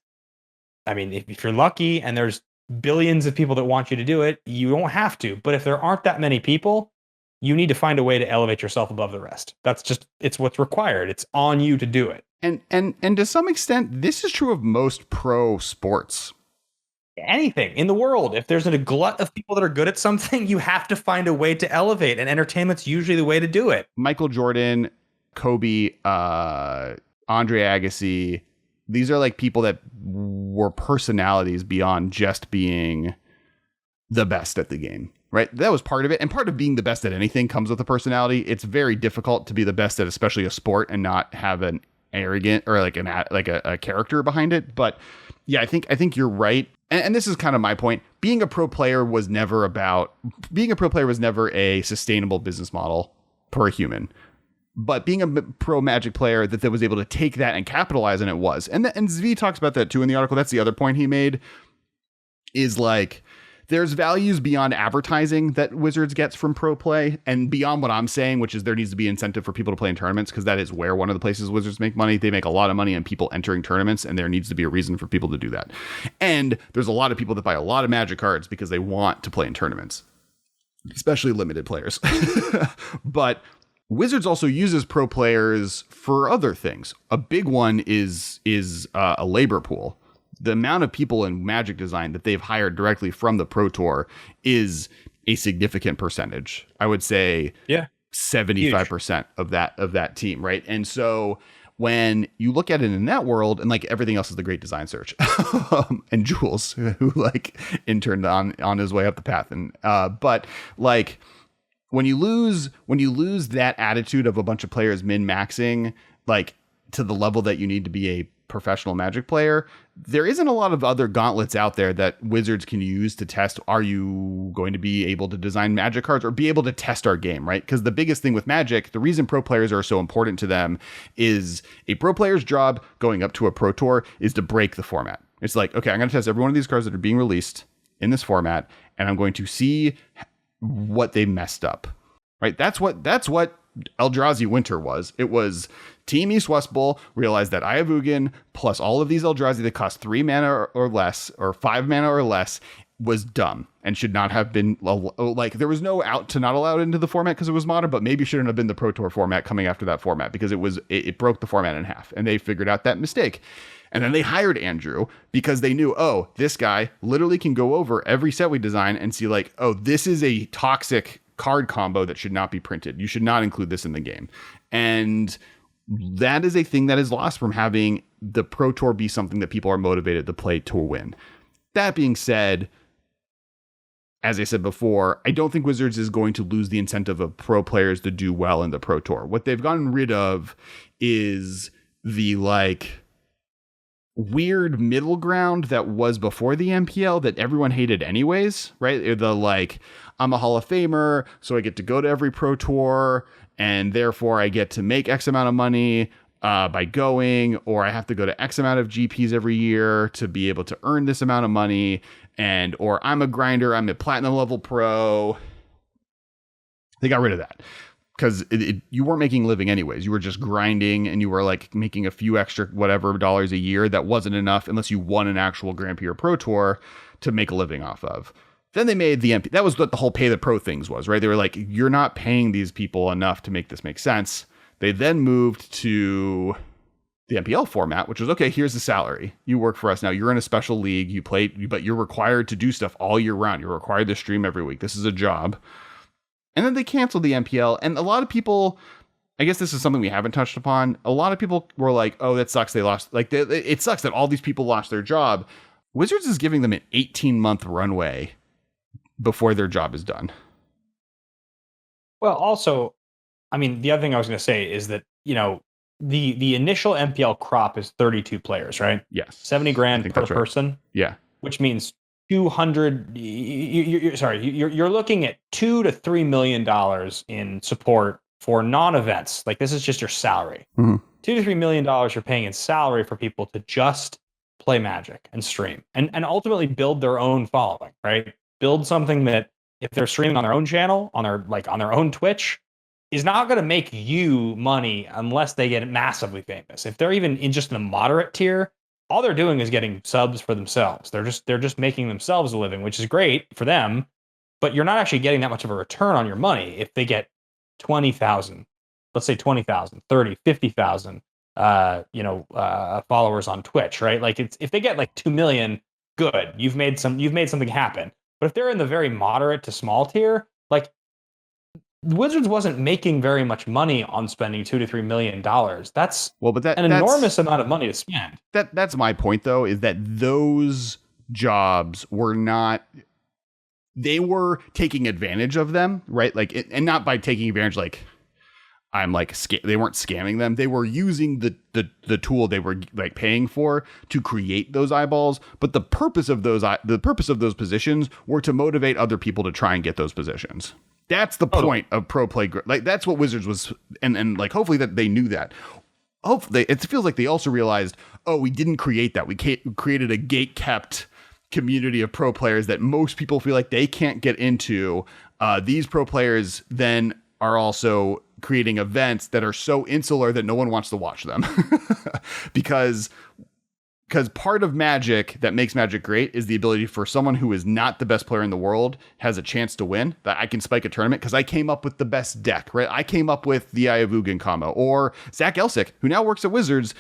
I mean, if you're lucky and there's billions of people that want you to do it, you don't have to. But if there aren't that many people, you need to find a way to elevate yourself above the rest. That's just, it's what's required. It's on you to do it. And to some extent, this is true of most pro sports. Anything in the world, if there's a glut of people that are good at something, you have to find a way to elevate, and entertainment's usually the way to do it. Michael Jordan, Kobe, Andre Agassi, these are like people that were personalities beyond just being the best at the game, right? That was part of it. And part of being the best at anything comes with a personality. It's very difficult to be the best at especially a sport and not have an arrogant or like a character behind it. But yeah, I think you're right. And this is kind of my point. Being a pro player was never a sustainable business model per human. But being a pro Magic player that was able to take that and capitalize on it was. And Zvi talks about that too in the article. That's the other point he made, is like, there's values beyond advertising that Wizards gets from pro play and beyond what I'm saying, which is there needs to be incentive for people to play in tournaments, because that is where one of the places Wizards make money. They make a lot of money on people entering tournaments, and there needs to be a reason for people to do that. And there's a lot of people that buy a lot of Magic cards because they want to play in tournaments, especially limited players. But Wizards also uses pro players for other things. A big one is a labor pool. The amount of people in Magic design that they've hired directly from the Pro Tour is a significant percentage. I would say 75% of that team, right? And so when you look at it in that world, and like everything else is the great design search, and Jules, who like interned on his way up the path, and but like when you lose that attitude of a bunch of players min-maxing like to the level that you need to be a professional Magic player, there isn't a lot of other gauntlets out there that Wizards can use to test, are you going to be able to design Magic cards or be able to test our game, right? Because the biggest thing with Magic, the reason pro players are so important to them, is a pro player's job going up to a pro tour is to break the format. It's like, okay, I'm going to test every one of these cards that are being released in this format, and I'm going to see what they messed up, right? That's what Eldrazi Winter was. It was Team East West Bowl realized that Ayavugan plus all of these Eldrazi that cost 3 mana or less, or 5 mana or less, was dumb and should not have been, like, there was no out to not allow it into the format because it was modern, but maybe shouldn't have been the Pro Tour format coming after that format, because it broke the format in half, and they figured out that mistake. And then they hired Andrew because they knew, oh, this guy literally can go over every set we design and see like, oh, this is a toxic card combo that should not be printed. You should not include this in the game. And that is a thing that is lost from having the Pro Tour be something that people are motivated to play to win. That being said, as I said before, I don't think Wizards is going to lose the incentive of pro players to do well in the Pro Tour. What they've gotten rid of is the like weird middle ground that was before the MPL that everyone hated anyways, right? The like, I'm a Hall of Famer, so I get to go to every Pro Tour, and therefore I get to make X amount of money by going, or I have to go to X amount of GPs every year to be able to earn this amount of money, and or I'm a grinder, I'm a platinum level pro. They got rid of that because you weren't making a living anyways. You were just grinding, and you were like making a few extra whatever dollars a year. That wasn't enough unless you won an actual Grand Prix or Pro Tour to make a living off of. Then they made the MP. That was what the whole pay the pro things was, right? They were like, you're not paying these people enough to make this make sense. They then moved to the MPL format, which was, okay, here's the salary. You work for us now. You're in a special league. You play, but you're required to do stuff all year round. You're required to stream every week. This is a job. And then they canceled the MPL. And a lot of people, I guess this is something we haven't touched upon. A lot of people were like, oh, that sucks. They lost. Like, it sucks that all these people lost their job. Wizards is giving them an 18-month runway before their job is done. Well, also, I mean, the other thing I was going to say is that, you know, the initial MPL crop is 32 players, right? Yes. 70 grand per person. Right. Yeah. Which means 200. You're looking at $2 to $3 million in support for non-events. Like, this is just your salary. Mm-hmm. $2 to $3 million you're paying in salary for people to just play Magic and stream and ultimately build their own following, right? Build something that if they're streaming on their own channel, on their own Twitch, is not going to make you money unless they get massively famous. If they're even in just in a moderate tier, all they're doing is getting subs for themselves. They're just making themselves a living, which is great for them, but you're not actually getting that much of a return on your money if they get 20,000, let's say 20,000, 30, 50,000 followers on Twitch, right? Like it's if they get like 2 million, good. You've made something happen. But if they're in the very moderate to small tier, like Wizards wasn't making very much money on spending $2 to $3 million. That's an enormous amount of money to spend. That's my point, though, is that those jobs were not. They were taking advantage of them, right? Like, and not by taking advantage, like I'm like they weren't scamming them. They were using the tool they were like paying for to create those eyeballs. But the purpose of those positions were to motivate other people to try and get those positions. That's the point of pro play. Like that's what Wizards was, and like hopefully that they knew that. Hopefully, it feels like they also realized, oh, we didn't create that. We created a gate kept community of pro players that most people feel like they can't get into. These pro players then are also creating events that are so insular that no one wants to watch them because part of Magic that makes Magic great is the ability for someone who is not the best player in the world has a chance to win, that I can spike a tournament because I came up with the best deck, right? I came up with the Eye of Ugin combo. Or Zach Elsick, who now works at Wizards,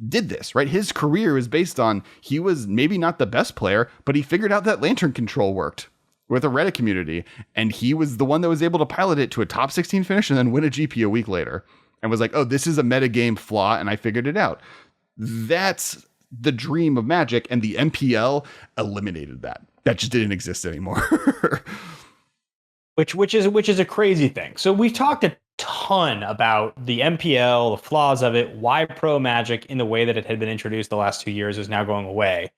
did this, right? His career is based on he was maybe not the best player, but he figured out that Lantern control worked with a Reddit community. And he was the one that was able to pilot it to a top 16 finish and then win a GP a week later and was like, oh, this is a metagame flaw. And I figured it out. That's the dream of Magic, and the MPL eliminated that. That just didn't exist anymore. which is a crazy thing. So we've talked a ton about the MPL, the flaws of it, why pro Magic in the way that it had been introduced the last 2 years is now going away.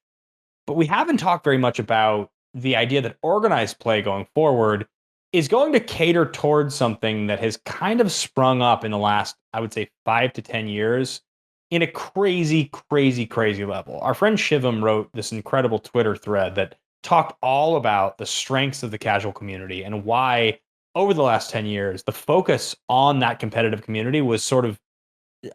But we haven't talked very much about the idea that organized play going forward is going to cater towards something that has kind of sprung up in the last, I would say, 5 to 10 years in a crazy, crazy, crazy level. Our friend Shivam wrote this incredible Twitter thread that talked all about the strengths of the casual community and why over the last 10 years, the focus on that competitive community was sort of,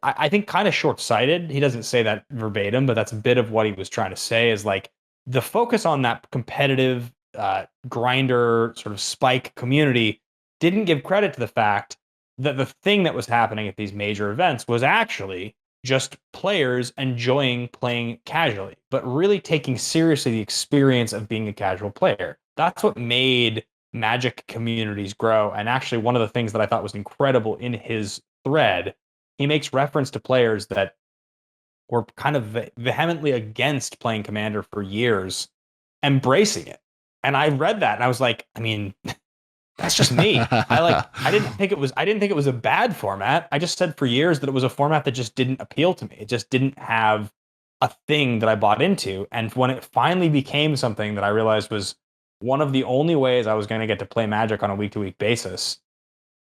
I think, kind of short-sighted. He doesn't say that verbatim, but that's a bit of what he was trying to say is like the focus on that competitive grinder sort of spike community didn't give credit to the fact that the thing that was happening at these major events was actually just players enjoying playing casually, but really taking seriously the experience of being a casual player. That's what made Magic communities grow. And actually, one of the things that I thought was incredible in his thread, he makes reference to players that were kind of vehemently against playing Commander for years, embracing it. And I read that and I was like, I mean, that's just me. I didn't think it was a bad format. I just said for years that it was a format that just didn't appeal to me. It just didn't have a thing that I bought into. And when it finally became something that I realized was one of the only ways I was going to get to play Magic on a week-to-week basis,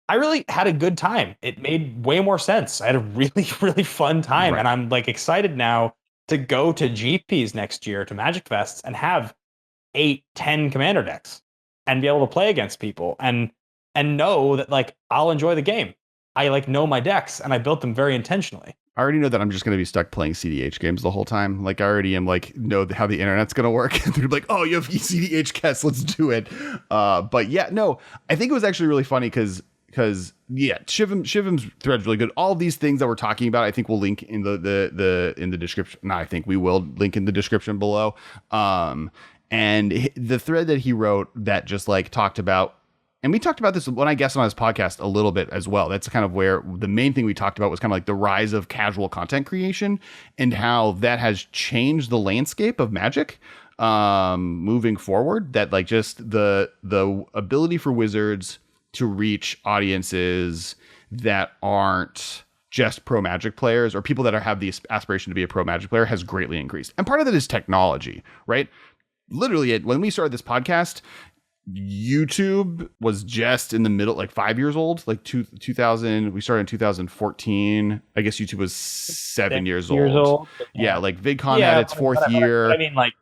I really had a good time. It made way more sense. I had a really, really fun time. Right. And I'm like excited now to go to GPs next year, to Magic Fests, and have 8-10 Commander decks and be able to play against people and know that like I'll enjoy the game. I like know my decks and I built them very intentionally. I already know that I'm just going to be stuck playing CDH games the whole time. Like I already am like, know how the internet's going to work. And they're like, oh, you have CDH Kess, let's do it. But yeah, no, I think it was actually really funny because yeah, Shivam's thread's really good. All these things that we're talking about, I think we'll link in the description. No, I think we will link in the description below. And the thread that he wrote that just like talked about, and we talked about this when I guessed on his podcast a little bit as well. That's kind of where the main thing we talked about was kind of like the rise of casual content creation and how that has changed the landscape of Magic moving forward. That like just the ability for Wizards to reach audiences that aren't just pro Magic players or people that have the aspiration to be a pro Magic player has greatly increased. And part of that is technology, right? Literally, when we started this podcast, YouTube was just in the middle, like 5 years old, like 2000. We started in 2014. I guess YouTube was 7 years old. Yeah, like VidCon had its fourth year. But I mean, like,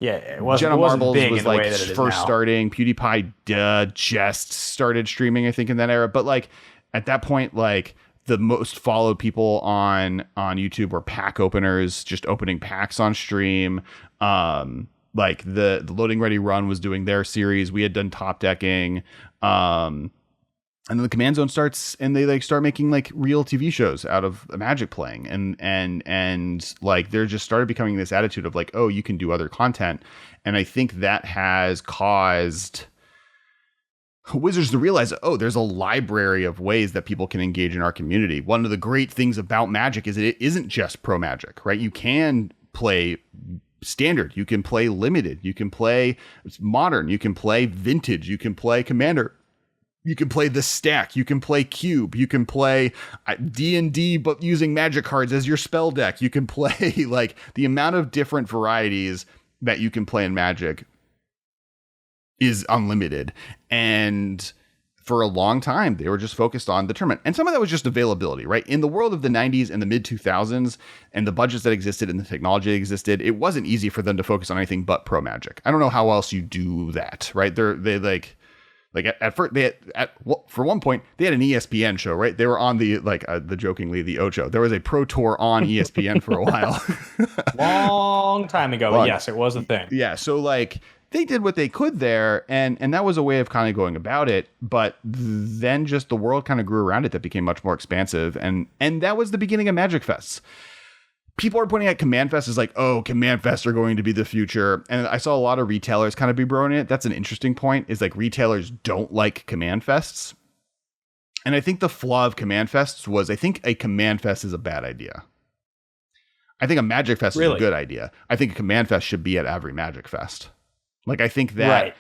yeah, it wasn't Marbles big was in the like way that it is first now. starting. PewDiePie just started streaming, I think, in that era. But like, At that point, like the most followed people on YouTube were pack openers, just opening packs on stream. Like the Loading Ready Run was doing their series. We had done top decking. And then the Command Zone starts, and they like start making like real TV shows out of Magic playing, and like there just started becoming this attitude of like, oh, you can do other content, and I think that has caused Wizards to realize, oh, there's a library of ways that people can engage in our community. One of the great things about Magic is that it isn't just pro Magic, right? You can play standard, you can play limited, you can play modern, you can play vintage, you can play Commander. You can play the stack. You can play cube. You can play D&D, but using magic cards as your spell deck. You can play like the amount of different varieties that you can play in Magic is unlimited. And for a long time, they were just focused on the tournament. And some of that was just availability, right? In the world of the 90s and the mid 2000s and the budgets that existed and the technology that existed, it wasn't easy for them to focus on anything but pro Magic. I don't know how else you do that, right? They at first, for one point, they had an ESPN show, right? They were on the jokingly, the Ocho. There was a Pro Tour on ESPN for a while. Long time ago, but yes, it was a thing. Yeah, so like they did what they could there, and that was a way of kind of going about it. But then just the world kind of grew around it that became much more expansive, and that was the beginning of Magic Fests. People are pointing at Command Fest as like, oh, Command Fests are going to be the future. And I saw a lot of retailers kind of be broing it. That's an interesting point, is like retailers don't like Command Fests. And I think the flaw of Command Fests was, I think a Command Fest is a bad idea. I think a Magic Fest is a good idea. I think a Command Fest should be at every Magic Fest. Like, I think that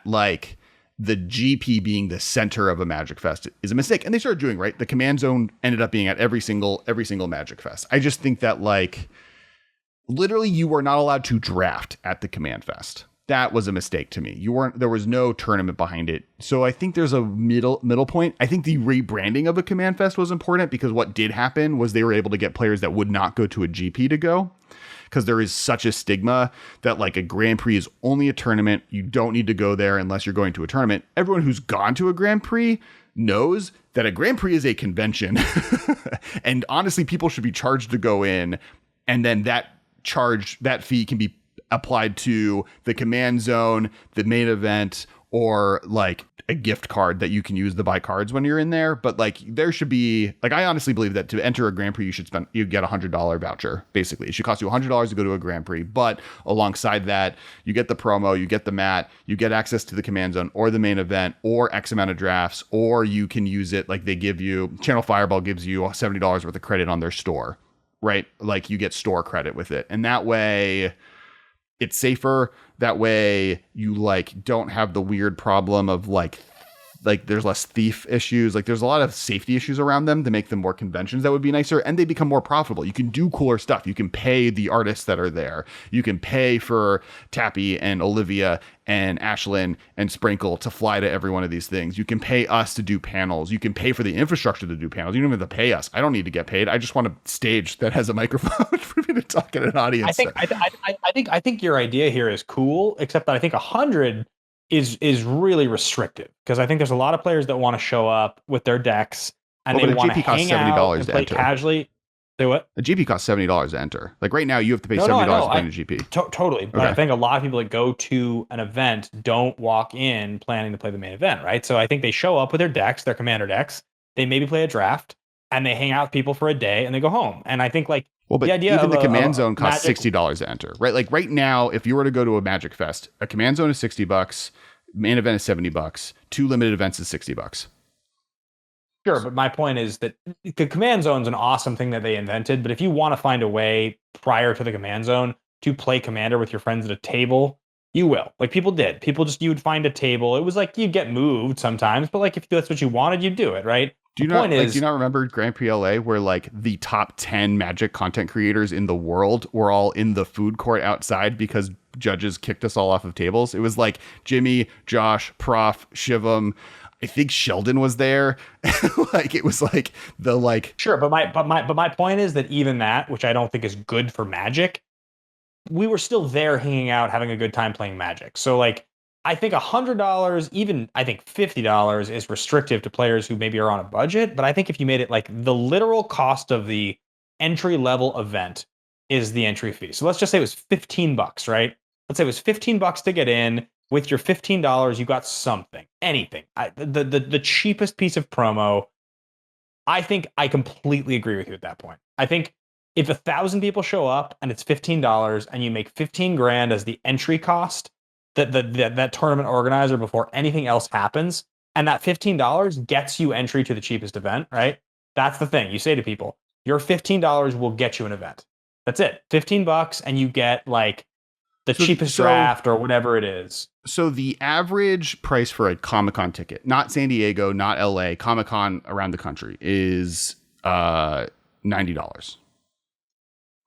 like the GP being the center of a Magic Fest is a mistake. And they started doing, right? The Command Zone ended up being at every single Magic Fest. I just think that like literally you were not allowed to draft at the Command Fest. That was a mistake to me. There was no tournament behind it. So I think there's a middle point. I think the rebranding of a Command Fest was important, because what did happen was they were able to get players that would not go to a GP to go. Because there is such a stigma that like a Grand Prix is only a tournament. You don't need to go there unless you're going to a tournament. Everyone who's gone to a Grand Prix knows that a Grand Prix is a convention. And honestly, people should be charged to go in. And then that fee can be applied to the Command Zone, the main event, or like a gift card that you can use to buy cards when you're in there. But like there should be, like, I honestly believe that to enter a Grand Prix, you get $100 voucher. Basically, it should cost you $100 to go to a Grand Prix. But alongside that, you get the promo, you get the mat, you get access to the Command Zone or the main event or X amount of drafts, or you can use it. Like they give you, Channel Fireball gives you $70 worth of credit on their store, right? Like you get store credit with it. And that way it's safer. That way you like don't have the weird problem of like there's less thief issues. Like there's a lot of safety issues around them to make them more conventions that would be nicer, and they become more profitable. You can do cooler stuff. You can pay the artists that are there. You can pay for Tappy and Olivia and Ashlyn and Sprinkle to fly to every one of these things. You can pay us to do panels. You can pay for the infrastructure to do panels. You don't even have to pay us. I don't need to get paid. I just want a stage that has a microphone for me to talk at an audience. I think your idea here is cool, except that I think 100 is really restrictive, because I think there's a lot of players that want to show up with their decks and they want to hang out and play casually. Say what? A GP costs $70 to enter. Like right now, you have to pay $70 to play in a GP. Totally. But I think a lot of people that go to an event don't walk in planning to play the main event, right? So I think they show up with their decks, their commander decks. They maybe play a draft, and they hang out with people for a day, and they go home. And I think like, well, but the idea even the Command Zone costs $60 to enter, right? Like right now, if you were to go to a Magic Fest, a Command Zone is $60, main event is $70, 2 limited events is $60. Sure, but my point is that the Command Zone is an awesome thing that they invented. But if you want to find a way prior to the Command Zone to play Commander with your friends at a table, you will. Like people did. You would find a table. It was like you'd get moved sometimes, but like if that's what you wanted, you'd do it, right? Do you not remember Grand Prix LA, where like the top 10 Magic content creators in the world were all in the food court outside because judges kicked us all off of tables? It was like Jimmy, Josh, Prof, Shivam. I think Sheldon was there. Like it was like the like. Sure, but my point is that even that, which I don't think is good for Magic, we were still there hanging out, having a good time playing Magic. So like I think $100, even I think $50 is restrictive to players who maybe are on a budget. But I think if you made it like the literal cost of the entry level event is the entry fee. So let's just say it was $15, right? Let's say it was $15 to get in. With your $15, you got something, anything. The cheapest piece of promo. I think I completely agree with you at that point. I think if 1,000 people show up and it's $15 and you make 15 grand as the entry cost, that tournament organizer before anything else happens, and that $15 gets you entry to the cheapest event, right? That's the thing. You say to people, your $15 will get you an event. That's it. $15 and you get like the cheapest draft or whatever it is. So the average price for a Comic-Con ticket, not San Diego, not LA, Comic-Con around the country is $90.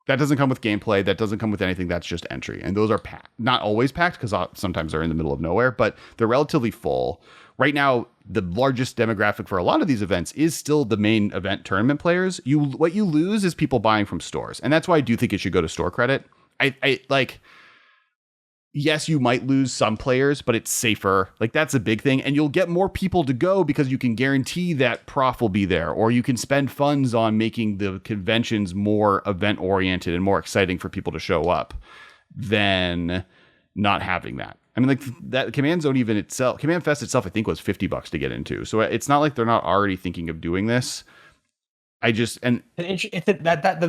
That doesn't come with gameplay. That doesn't come with anything. That's just entry. And those are packed. Not always packed because sometimes they're in the middle of nowhere, but they're relatively full. Right now, the largest demographic for a lot of these events is still the main event tournament players. What you lose is people buying from stores. And that's why I do think it should go to store credit. I like... Yes, you might lose some players, but it's safer. Like, that's a big thing. And you'll get more people to go because you can guarantee that prof will be there, or you can spend funds on making the conventions more event oriented and more exciting for people to show up than not having that. I mean, like that Command Zone Command Fest itself, I think was $50 to get into. So it's not like they're not already thinking of doing this. The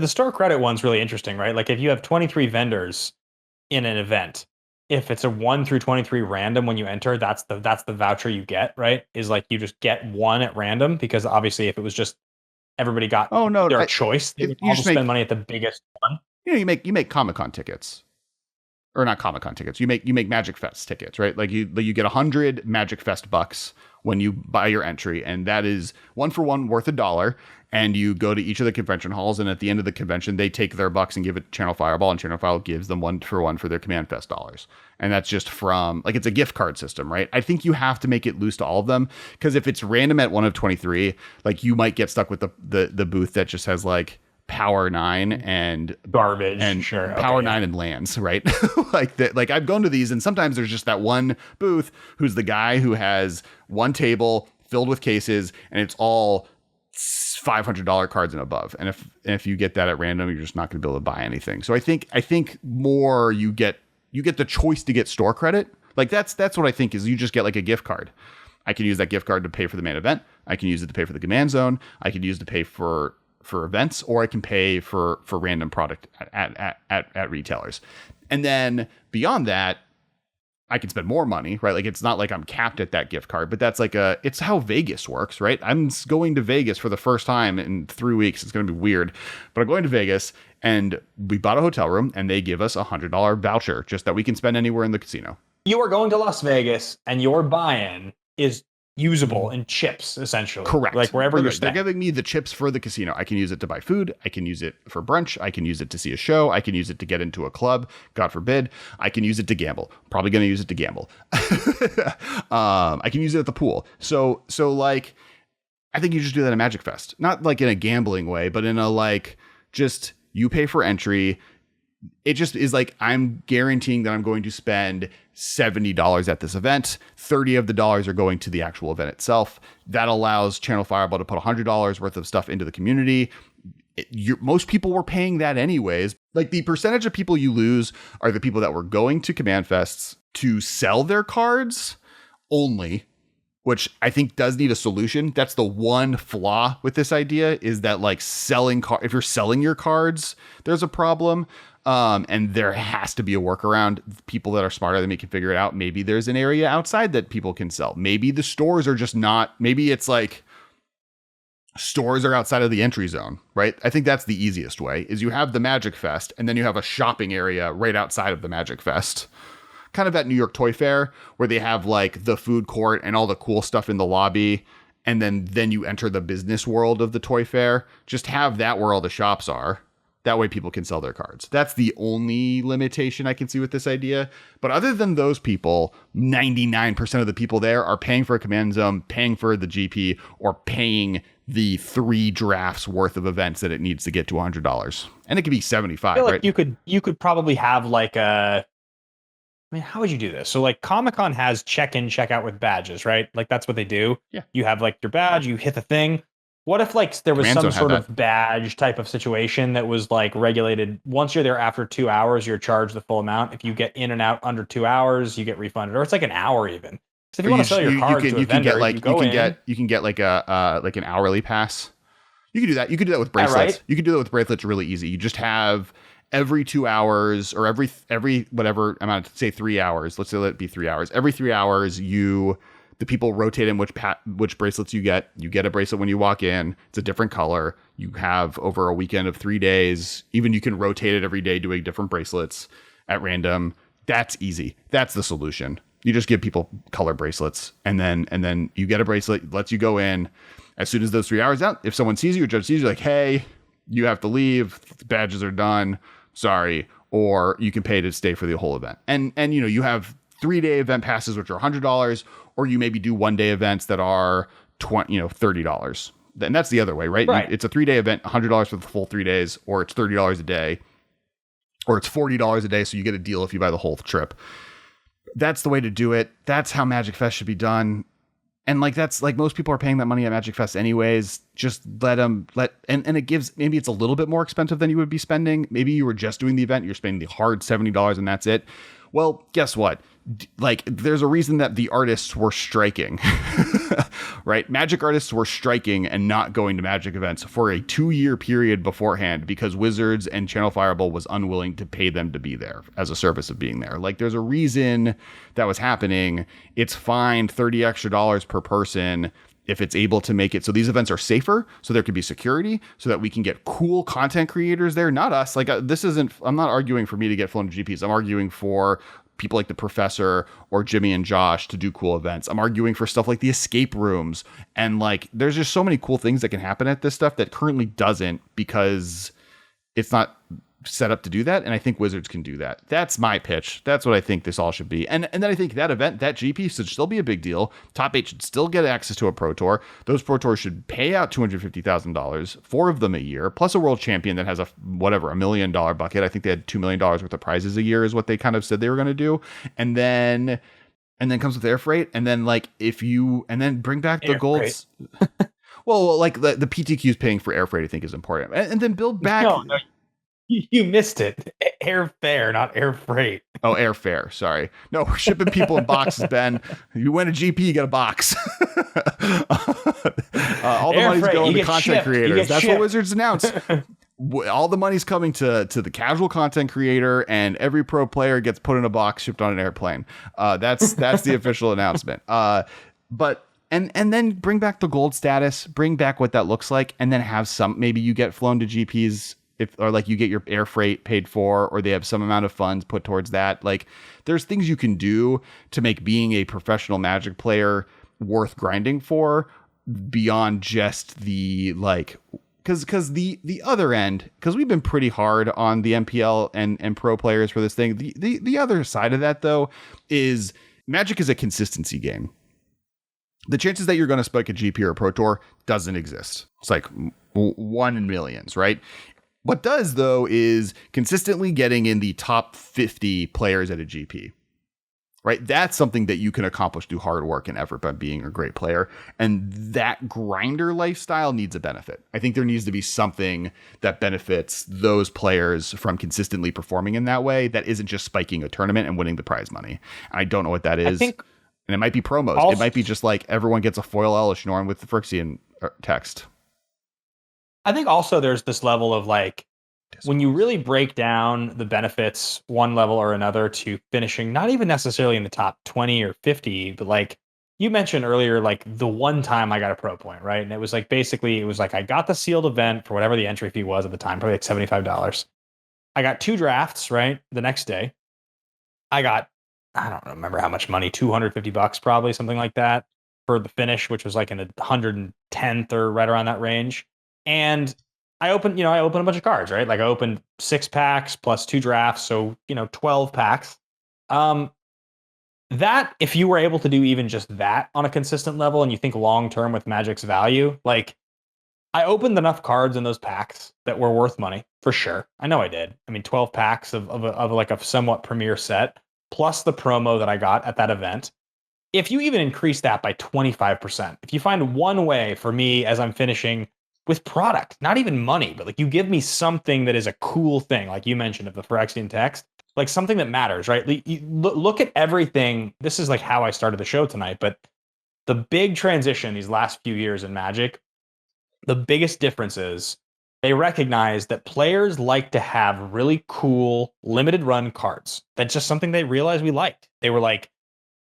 store credit one's really interesting, right? Like if you have 23 vendors in an event, if it's a 1 through 23 random when you enter, that's the voucher you get, right? Is like you just get one at random, because obviously if it was just everybody got their choice, they would all just spend money at the biggest one. You make Comic-Con tickets. Or not Comic-Con tickets. You make Magic Fest tickets, right? Like you get 100 Magic Fest bucks when you buy your entry, and that is 1 for 1 worth $1. And you go to each of the convention halls, and at the end of the convention, they take their bucks and give it to Channel Fireball, and Channel Fireball gives them 1 for 1 for their Command Fest dollars. And that's just from, like, it's a gift card system, right? I think you have to make it loose to all of them, because if it's random at 1 of 23, like, you might get stuck with the booth that just has like Power 9 and garbage and sure Power 9 and lands, right? Like that. Like, I've gone to these, and sometimes there's just that one booth who's the guy who has one table filled with cases, and it's all $500 cards and above. And if you get that at random, you're just not going to be able to buy anything. So I think more you get the choice to get store credit. Like that's what I think is you just get like a gift card. I can use that gift card to pay for the main event. I can use it to pay for the Command Zone. I can use it to pay for events, or I can pay for random product at retailers. And then beyond that, I can spend more money, right? Like, it's not like I'm capped at that gift card, but that's like it's how Vegas works, right? I'm going to Vegas for the first time in 3 weeks. It's going to be weird, but I'm going to Vegas, and we bought a hotel room, and they give us $100 voucher just that we can spend anywhere in the casino. You are going to Las Vegas, and your buy-in is usable in chips, essentially. Correct. Like wherever you're staying. They're giving me the chips for the casino. I can use it to buy food. I can use it for brunch. I can use it to see a show. I can use it to get into a club. God forbid. I can use it to gamble. Probably going to use it to gamble. I can use it at the pool. So like, I think you just do that at Magic Fest. Not like in a gambling way, but in a like, just you pay for entry. It just is like, I'm guaranteeing that I'm going to spend $70 at this event. 30 of the dollars are going to the actual event itself. That allows Channel Fireball to put $100 worth of stuff into the community. Most people were paying that anyways. Like, the percentage of people you lose are the people that were going to Command Fests to sell their cards only, which I think does need a solution. That's the one flaw with this idea, is that like if you're selling your cards, there's a problem. And there has to be a workaround. People that are smarter than me can figure it out. Maybe there's an area outside that people can sell. Maybe the stores are just not, maybe it's like stores are outside of the entry zone, right? I think that's the easiest way, is you have the Magic Fest, and then you have a shopping area right outside of the Magic Fest. Kind of at New York Toy Fair, where they have like the food court and all the cool stuff in the lobby. And then you enter the business world of the Toy Fair. Just have that where all the shops are. That way people can sell their cards. That's the only limitation I can see with this idea. But other than those people, 99% of the people there are paying for a Command Zone, paying for the GP, or paying the 3 drafts worth of events that it needs to get to $100. And it could be $75, I feel like right? you could probably have like a I mean, how would you do this? So like Comic-Con has check-in, check-out with badges, right? Like that's what they do. Yeah. You have like your badge, you hit the thing. What if like there was Command some Zone had sort that. of badge type of situation that was like regulated? Once you're there after 2 hours, you're charged the full amount. If you get in and out under 2 hours, you get refunded, or it's like an hour even. So if you Or want to sell your cards to a you can get vendor, like you go in. you can get like a like an hourly pass. You can do that. You can do that with Yeah, bracelets. right. You can do that with bracelets really easy. You just have every 2 hours or every whatever amount, say 3 hours. Let's say let it be 3 hours. Every 3 hours, the people rotate in which bracelets you get. You get a bracelet when you walk in. It's a different color. You have over a weekend of 3 days. Even you can rotate it every day doing different bracelets at random. That's easy. That's the solution. You just give people color bracelets and then you get a bracelet, lets you go in. As soon as those 3 hours out, if someone sees you, a judge sees you, like, hey, you have to leave. The badges are done. Sorry. Or you can pay to stay for the whole event. And you have 3-day event passes, which are $100, or you maybe do 1-day events that are $30. And that's the other way, right? Right. It's a 3-day event, $100 for the full 3 days, or it's $30 a day, or it's $40 a day. So you get a deal if you buy the whole trip. That's the way to do it. That's how Magic Fest should be done. And like, that's like, most people are paying that money at Magic Fest anyways. Just and it gives, maybe it's a little bit more expensive than you would be spending. Maybe you were just doing the event. You're spending the hard $70 and that's it. Well, guess what? Like, there's a reason that the artists were striking, right? Magic artists were striking and not going to Magic events for a 2-year period beforehand because Wizards and Channel Fireball was unwilling to pay them to be there as a service of being there. Like, there's a reason that was happening. It's fine, $30 extra per person if it's able to make it so these events are safer, so there could be security, so that we can get cool content creators there, not us. Like, I'm not arguing for me to get flown to GPs. I'm arguing for people like the Professor or Jimmy and Josh to do cool events. I'm arguing for stuff like the escape rooms. And like, there's just so many cool things that can happen at this stuff that currently doesn't because it's not set up to do that. And I think Wizards can do that. That's my pitch. That's what I think this all should be. And then I think that event, that GP should still be a big deal. Top 8 should still get access to a Pro Tour. Those Pro Tours should pay out $250,000, 4 of them a year, plus a world champion that has $1 million bucket. I think they had $2 million worth of prizes a year is what they kind of said they were going to do. And then comes with air freight. And then and then bring back the golds. Well, like the PTQ is paying for air freight, I think is important. And then build back. No. You missed it. Airfare, not air freight. Oh, airfare. Sorry. No, we're shipping people in boxes, Ben. You win a GP, you get a box. All the money's going to content creators. That's what Wizards announced. All the money's coming to the casual content creator, and every pro player gets put in a box, shipped on an airplane. That's the official announcement. But then bring back the gold status, bring back what that looks like, and then have maybe you get flown to GPs. Or like you get your air freight paid for, or they have some amount of funds put towards that. Like, there's things you can do to make being a professional Magic player worth grinding for beyond just the because the other end, because we've been pretty hard on the MPL and pro players for this thing. The other side of that though is Magic is a consistency game. The chances that you're going to spike a GP or a Pro Tour doesn't exist. It's like 1 in millions, right? What does, though, is consistently getting in the top 50 players at a GP, right? That's something that you can accomplish through hard work and effort by being a great player. And that grinder lifestyle needs a benefit. I think there needs to be something that benefits those players from consistently performing in that way that isn't just spiking a tournament and winning the prize money. I don't know what that is. And it might be promos. Also, it might be just like everyone gets a foil Elish Norn with the Phyrexian text. I think also there's this level of like, when you really break down the benefits one level or another to finishing, not even necessarily in the top 20 or 50, but like you mentioned earlier, like the one time I got a pro point, right? And it was like, basically it was like, I got the sealed event for whatever the entry fee was at the time, probably like $75. I got 2 drafts, right? The next day I don't remember how much money, $250 probably, something like that for the finish, which was like in the 110th or right around that range. And I opened a bunch of cards, right? Like I opened 6 packs plus 2 drafts. So, 12 packs. That, if you were able to do even just that on a consistent level and you think long-term with Magic's value, like I opened enough cards in those packs that were worth money for sure. I know I did. I mean, 12 packs of like a somewhat premier set. plus the promo that I got at that event, if you even increase that by 25%, if you find one way for me as I'm finishing with product, not even money, but like you give me something that is a cool thing, like you mentioned of the Phyrexian text, like something that matters, right? Look at everything. This is like how I started the show tonight, but the big transition these last few years in Magic, the biggest difference is they recognize that players like to have really cool limited run cards. That's just something they realized we liked. They were like,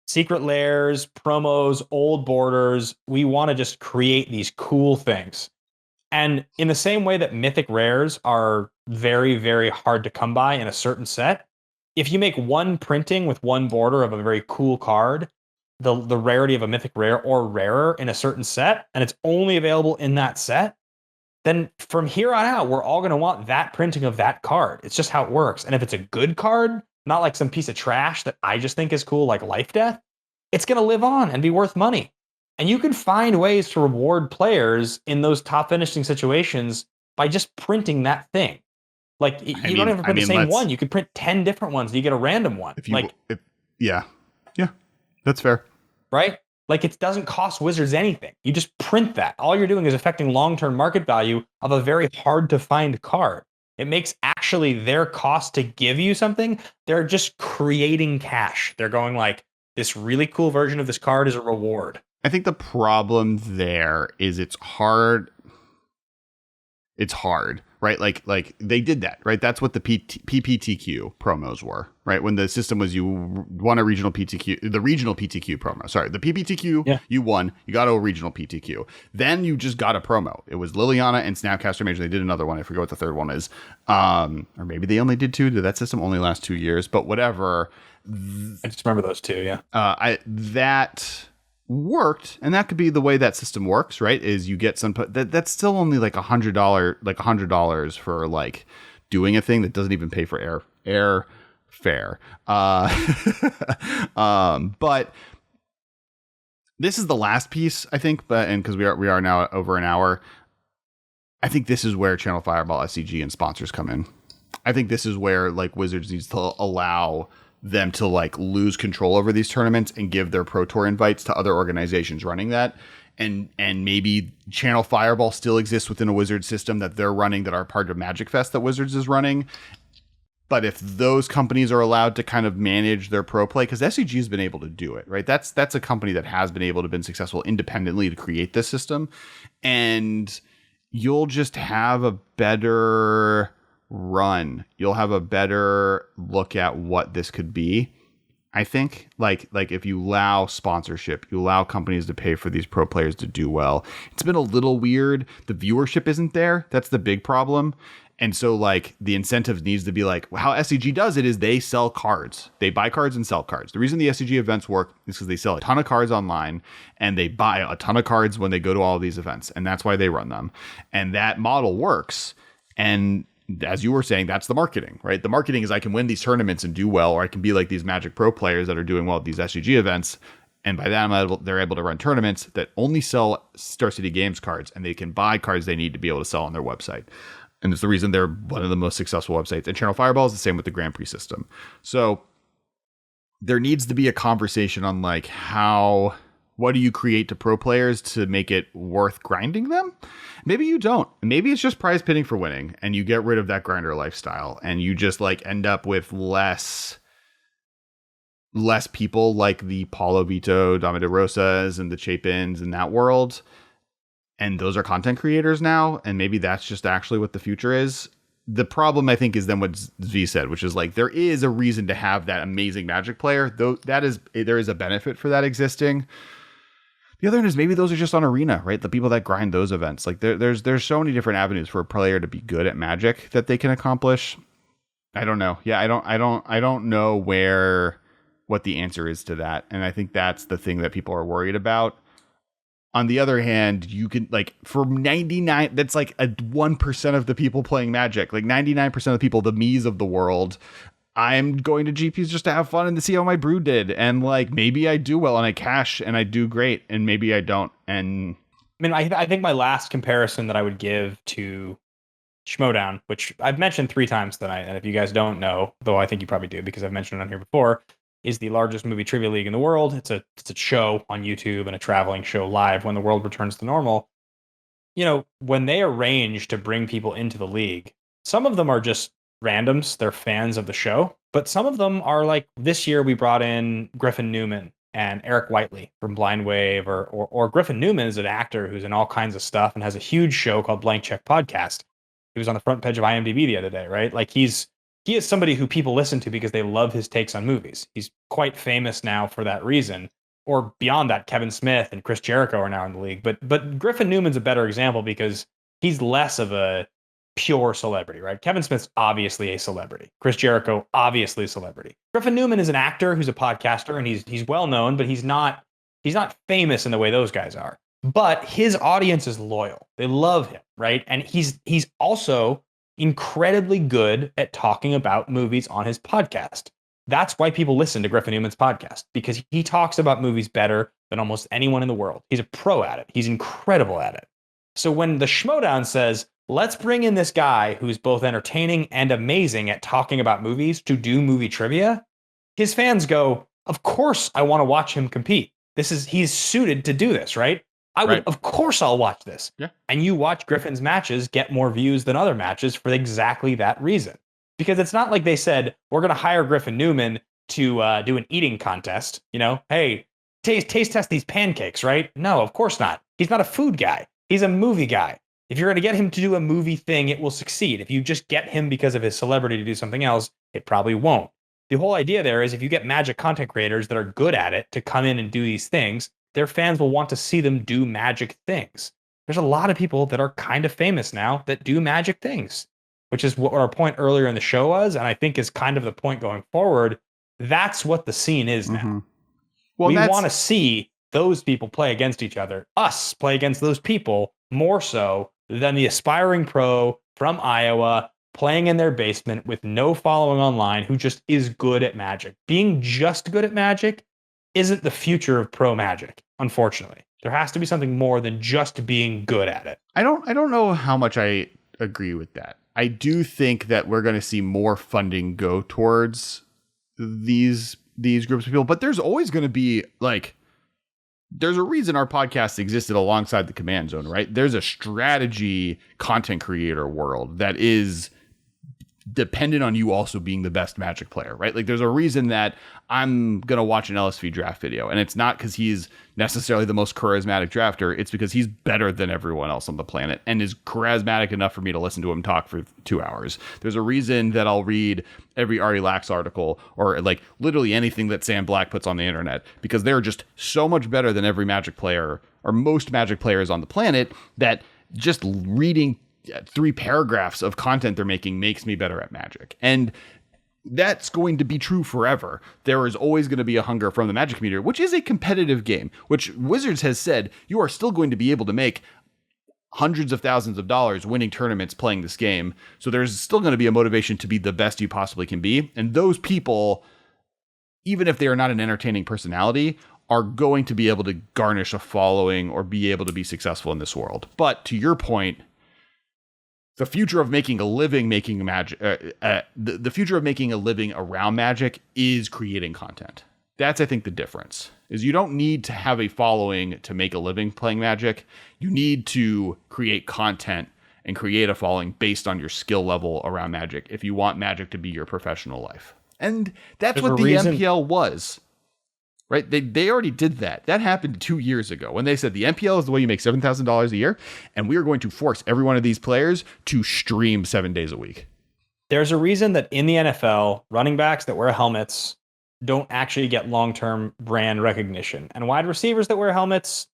secret lairs, promos, old borders. We want to just create these cool things. And in the same way that mythic rares are very, very hard to come by in a certain set, if you make one printing with one border of a very cool card, the rarity of a mythic rare or rarer in a certain set, and it's only available in that set, then from here on out, we're all going to want that printing of that card. It's just how it works. And if it's a good card, not like some piece of trash that I just think is cool, like Life Death, it's going to live on and be worth money. And you can find ways to reward players in those top finishing situations by just printing that thing. Like you don't have to print the same one. You could print 10 different ones and you get a random one. Yeah, that's fair. Right? Like it doesn't cost Wizards anything. You just print that. All you're doing is affecting long-term market value of a very hard to find card. It makes actually their cost to give you something. They're just creating cash. They're going like, this really cool version of this card is a reward. I think the problem there is it's hard. It's hard, right? Like they did that, right? That's what the PPTQ promos were, right? When the system was you won a regional PTQ, the regional PTQ promo. Sorry, the PPTQ you won, you got a regional PTQ. Then you just got a promo. It was Liliana and Snapcaster Mage. They did another one. I forget what the third one is. Or maybe they only did two. Did that system only last 2 years? But whatever. I just remember those two. Yeah. That worked, and that could be the way that system works, right? Is you get some that's still only like $100 for like doing a thing that doesn't even pay for air fare. But this is the last piece, I think, and because we are now over an hour, I think this is where Channel Fireball, SCG, and sponsors come in. I think this is where like Wizards needs to allow them to like lose control over these tournaments and give their Pro Tour invites to other organizations running that. And maybe Channel Fireball still exists within a Wizards system that they're running that are part of Magic Fest that Wizards is running. But if those companies are allowed to kind of manage their pro play, because SCG has been able to do it, right? That's a company that has been able to been successful independently to create this system. And you'll just have a better run. You'll have a better look at what this could be. I think like if you allow sponsorship, you allow companies to pay for these pro players to do well. It's been a little weird. The viewership isn't there. That's the big problem. And so like the incentive needs to be like how SCG does it is they sell cards. They buy cards and sell cards. The reason the SCG events work is because they sell a ton of cards online and they buy a ton of cards when they go to all of these events. And that's why they run them. And that model works. And as you were saying, that's the marketing, right? The marketing is I can win these tournaments and do well, or I can be like these Magic Pro players that are doing well at these SGG events. And by that, they're able to run tournaments that only sell Star City Games cards, and they can buy cards they need to be able to sell on their website. And it's the reason they're one of the most successful websites. And Channel Fireball is the same with the Grand Prix system. So there needs to be a conversation on like what do you create to pro players to make it worth grinding them? Maybe you don't. Maybe it's just prize pitting for winning and you get rid of that grinder lifestyle and you just like end up with less people like the Paulo Vito, Dame Rosas and the Chapins in that world. And those are content creators now. And maybe that's just actually what the future is. The problem, I think, is then what Z said, which is like there is a reason to have that amazing Magic player, though there is a benefit for that existing. The other one is maybe those are just on Arena, right? The people that grind those events. Like there's so many different avenues for a player to be good at Magic that they can accomplish. I don't know. Yeah, I don't know what the answer is to that. And I think that's the thing that people are worried about. On the other hand, you can like for 99, that's like a 1% of the people playing Magic, like 99% of the people, the me's of the world. I'm going to GPs just to have fun and to see how my brew did. And like, maybe I do well and I cash and I do great. And maybe I don't. And I mean, I think my last comparison that I would give to Schmodown, which I've mentioned 3 times tonight. And if you guys don't know, though I think you probably do because I've mentioned it on here before, is the largest movie trivia league in the world. It's a show on YouTube and a traveling show live when the world returns to normal. When they arrange to bring people into the league, some of them are just randoms. They're fans of the show, but some of them are like, this year we brought in Griffin Newman and Eric Whiteley from Blind Wave, or Griffin Newman is an actor who's in all kinds of stuff and has a huge show called Blank Check Podcast. He was on the front page of IMDb the other day, right? Like he is somebody who people listen to because they love his takes on movies. He's quite famous now for that reason. Or beyond that, Kevin Smith and Chris Jericho are now in the league. But Griffin Newman's a better example because he's less of a pure celebrity, right? Kevin Smith's obviously a celebrity. Chris Jericho, obviously a celebrity. Griffin Newman is an actor who's a podcaster, and he's well known, but he's not famous in the way those guys are. But his audience is loyal. They love him, right? And he's also incredibly good at talking about movies on his podcast. That's why people listen to Griffin Newman's podcast, because he talks about movies better than almost anyone in the world. He's a pro at it. He's incredible at it. So when the Schmodown says, let's bring in this guy who's both entertaining and amazing at talking about movies to do movie trivia, his fans go, of course I want to watch him compete. He's suited to do this, right? Of course I'll watch this. Yeah. And you watch Griffin's matches get more views than other matches for exactly that reason. Because it's not like they said, we're going to hire Griffin Newman to do an eating contest. Hey, taste test these pancakes, right? No, of course not. He's not a food guy. He's a movie guy. If you're going to get him to do a movie thing, it will succeed. If you just get him because of his celebrity to do something else, it probably won't. The whole idea there is if you get magic content creators that are good at it to come in and do these things, their fans will want to see them do magic things. There's a lot of people that are kind of famous now that do magic things, which is what our point earlier in the show was, and I think is kind of the point going forward. That's what the scene is now. Mm-hmm. Well, we want to see those people play against each other, us play against those people more so than the aspiring pro from Iowa playing in their basement with no following online who just is good at Magic. Being just good at Magic isn't the future of pro Magic, unfortunately. There has to be something more than just being good at it. I don't know how much I agree with that. I do think that we're going to see more funding go towards these groups of people, but there's always going to be there's a reason our podcast existed alongside the Command Zone, right? There's a strategy content creator world that is dependent on you also being the best Magic player, right? There's a reason that I'm going to watch an LSV draft video, and it's not because he's necessarily the most charismatic drafter. It's because he's better than everyone else on the planet and is charismatic enough for me to listen to him talk for 2 hours. There's a reason that I'll read every Ari Lax article or literally anything that Sam Black puts on the internet, because they're just so much better than every Magic player or most Magic players on the planet that just reading 3 paragraphs of content they're making makes me better at Magic. And that's going to be true forever. There is always going to be a hunger from the Magic community, which is a competitive game, which Wizards has said you are still going to be able to make hundreds of thousands of dollars winning tournaments playing this game. So there's still going to be a motivation to be the best you possibly can be. And those people, even if they are not an entertaining personality, are going to be able to garnish a following or be able to be successful in this world. But to your point, the future of making a living making Magic, the future of making a living around Magic is creating content. That's, I think, the difference. Is you don't need to have a following to make a living playing Magic. You need to create content and create a following based on your skill level around Magic if you want Magic to be your professional life. And that's what the MPL was. Right? They already did that. That happened 2 years ago when they said the MPL is the way you make $7,000 a year, and we are going to force every one of these players to stream 7 days a week. There's a reason that in the NFL, running backs that wear helmets don't actually get long-term brand recognition, and wide receivers that wear helmets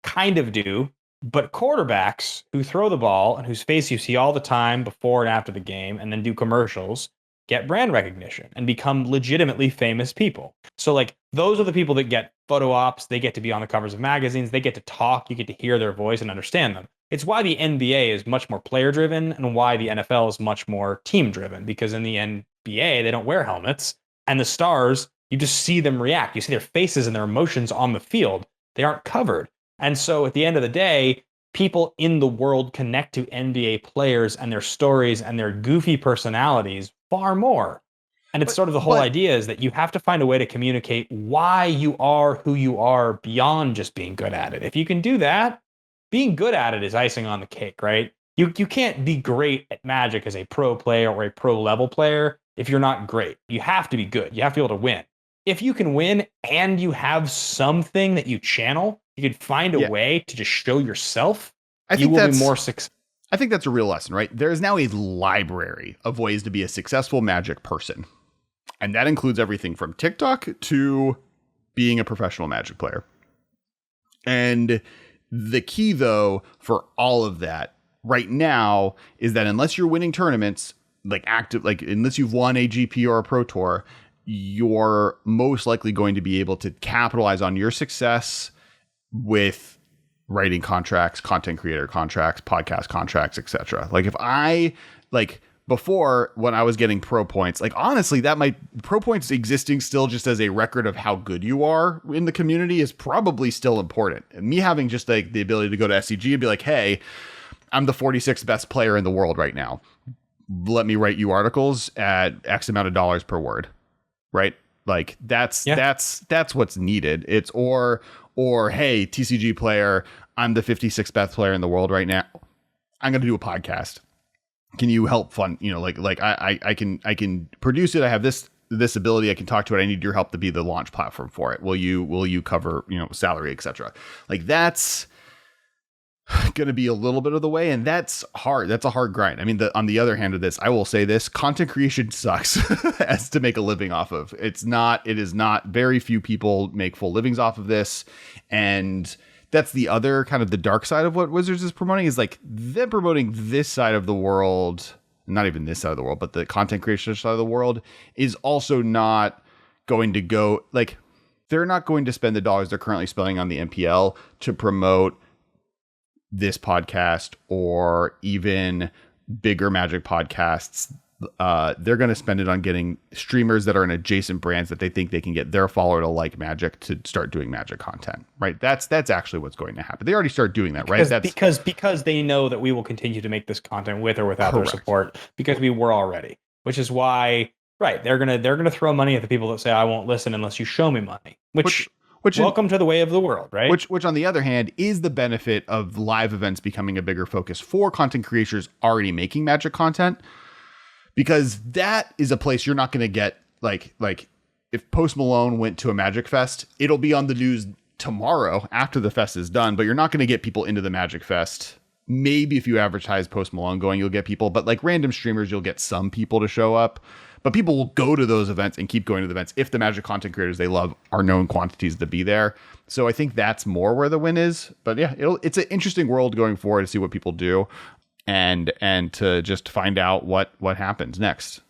kind of do, but quarterbacks who throw the ball and whose face you see all the time before and after the game and then do commercials get brand recognition and become legitimately famous people. So those are the people that get photo ops. They get to be on the covers of magazines. They get to talk. You get to hear their voice and understand them. It's why the NBA is much more player driven and why the NFL is much more team driven, because in the NBA, they don't wear helmets, and the stars, you just see them react. You see their faces and their emotions on the field. They aren't covered. And so at the end of the day, people in the world connect to NBA players and their stories and their goofy personalities far more And it's sort of the whole idea is that you have to find a way to communicate why you are who you are beyond just being good at it. If you can do that, being good at it is icing on the cake, right? You can't be great at Magic as a pro player or a pro level player if you're not great. You have to be good. You have to be able to win. If you can win and you have something that you channel, you can find a way to just show yourself. You will be more successful. I think that's a real lesson, right? There is now a library of ways to be a successful Magic person. And that includes everything from TikTok to being a professional Magic player. And the key, though, for all of that right now is that unless you're winning tournaments, unless you've won a GP or a Pro Tour, you're most likely going to be able to capitalize on your success with writing contracts, content creator contracts, podcast contracts, etc. Before, when I was getting pro points, honestly, pro points existing still just as a record of how good you are in the community is probably still important. And me having just the ability to go to SCG and be like, hey, I'm the 46th best player in the world right now. Let me write you articles at X amount of dollars per word. Right? That's what's needed. It's or hey, TCG player, I'm the 56th best player in the world right now. I'm going to do a podcast. Can you help fund, I can produce it. I have this ability. I can talk to it. I need your help to be the launch platform for it. Will you cover, salary, etc. That's going to be a little bit of the way. And that's hard. That's a hard grind. I mean, on the other hand of this, I will say this: content creation sucks as to make a living off of. It is not. Very few people make full livings off of this. And that's the other kind of the dark side of what Wizards is promoting, is them promoting this side of the world, not even this side of the world, but the content creation side of the world is also not going to go, they're not going to spend the dollars they're currently spending on the MPL to promote this podcast or even bigger Magic podcasts. They're going to spend it on getting streamers that are in adjacent brands that they think they can get their follower to like Magic to start doing Magic content, right? That's actually what's going to happen. They already start doing that, right? Because they know that we will continue to make this content with or without Correct. their support, because we were already, which is why, right, they're gonna throw money at the people that say I won't listen unless you show me money. Which welcome to the way of the world, right? Which on the other hand is the benefit of live events becoming a bigger focus for content creators already making Magic content. Because that is a place you're not going to get, if Post Malone went to a Magic Fest, it'll be on the news tomorrow after the fest is done, but you're not going to get people into the Magic Fest. Maybe if you advertise Post Malone going, you'll get people, but random streamers, you'll get some people to show up. But people will go to those events and keep going to the events if the Magic content creators they love are known quantities to be there. So I think that's more where the win is. But yeah, it's an interesting world going forward to see what people do. And to just find out what happens next.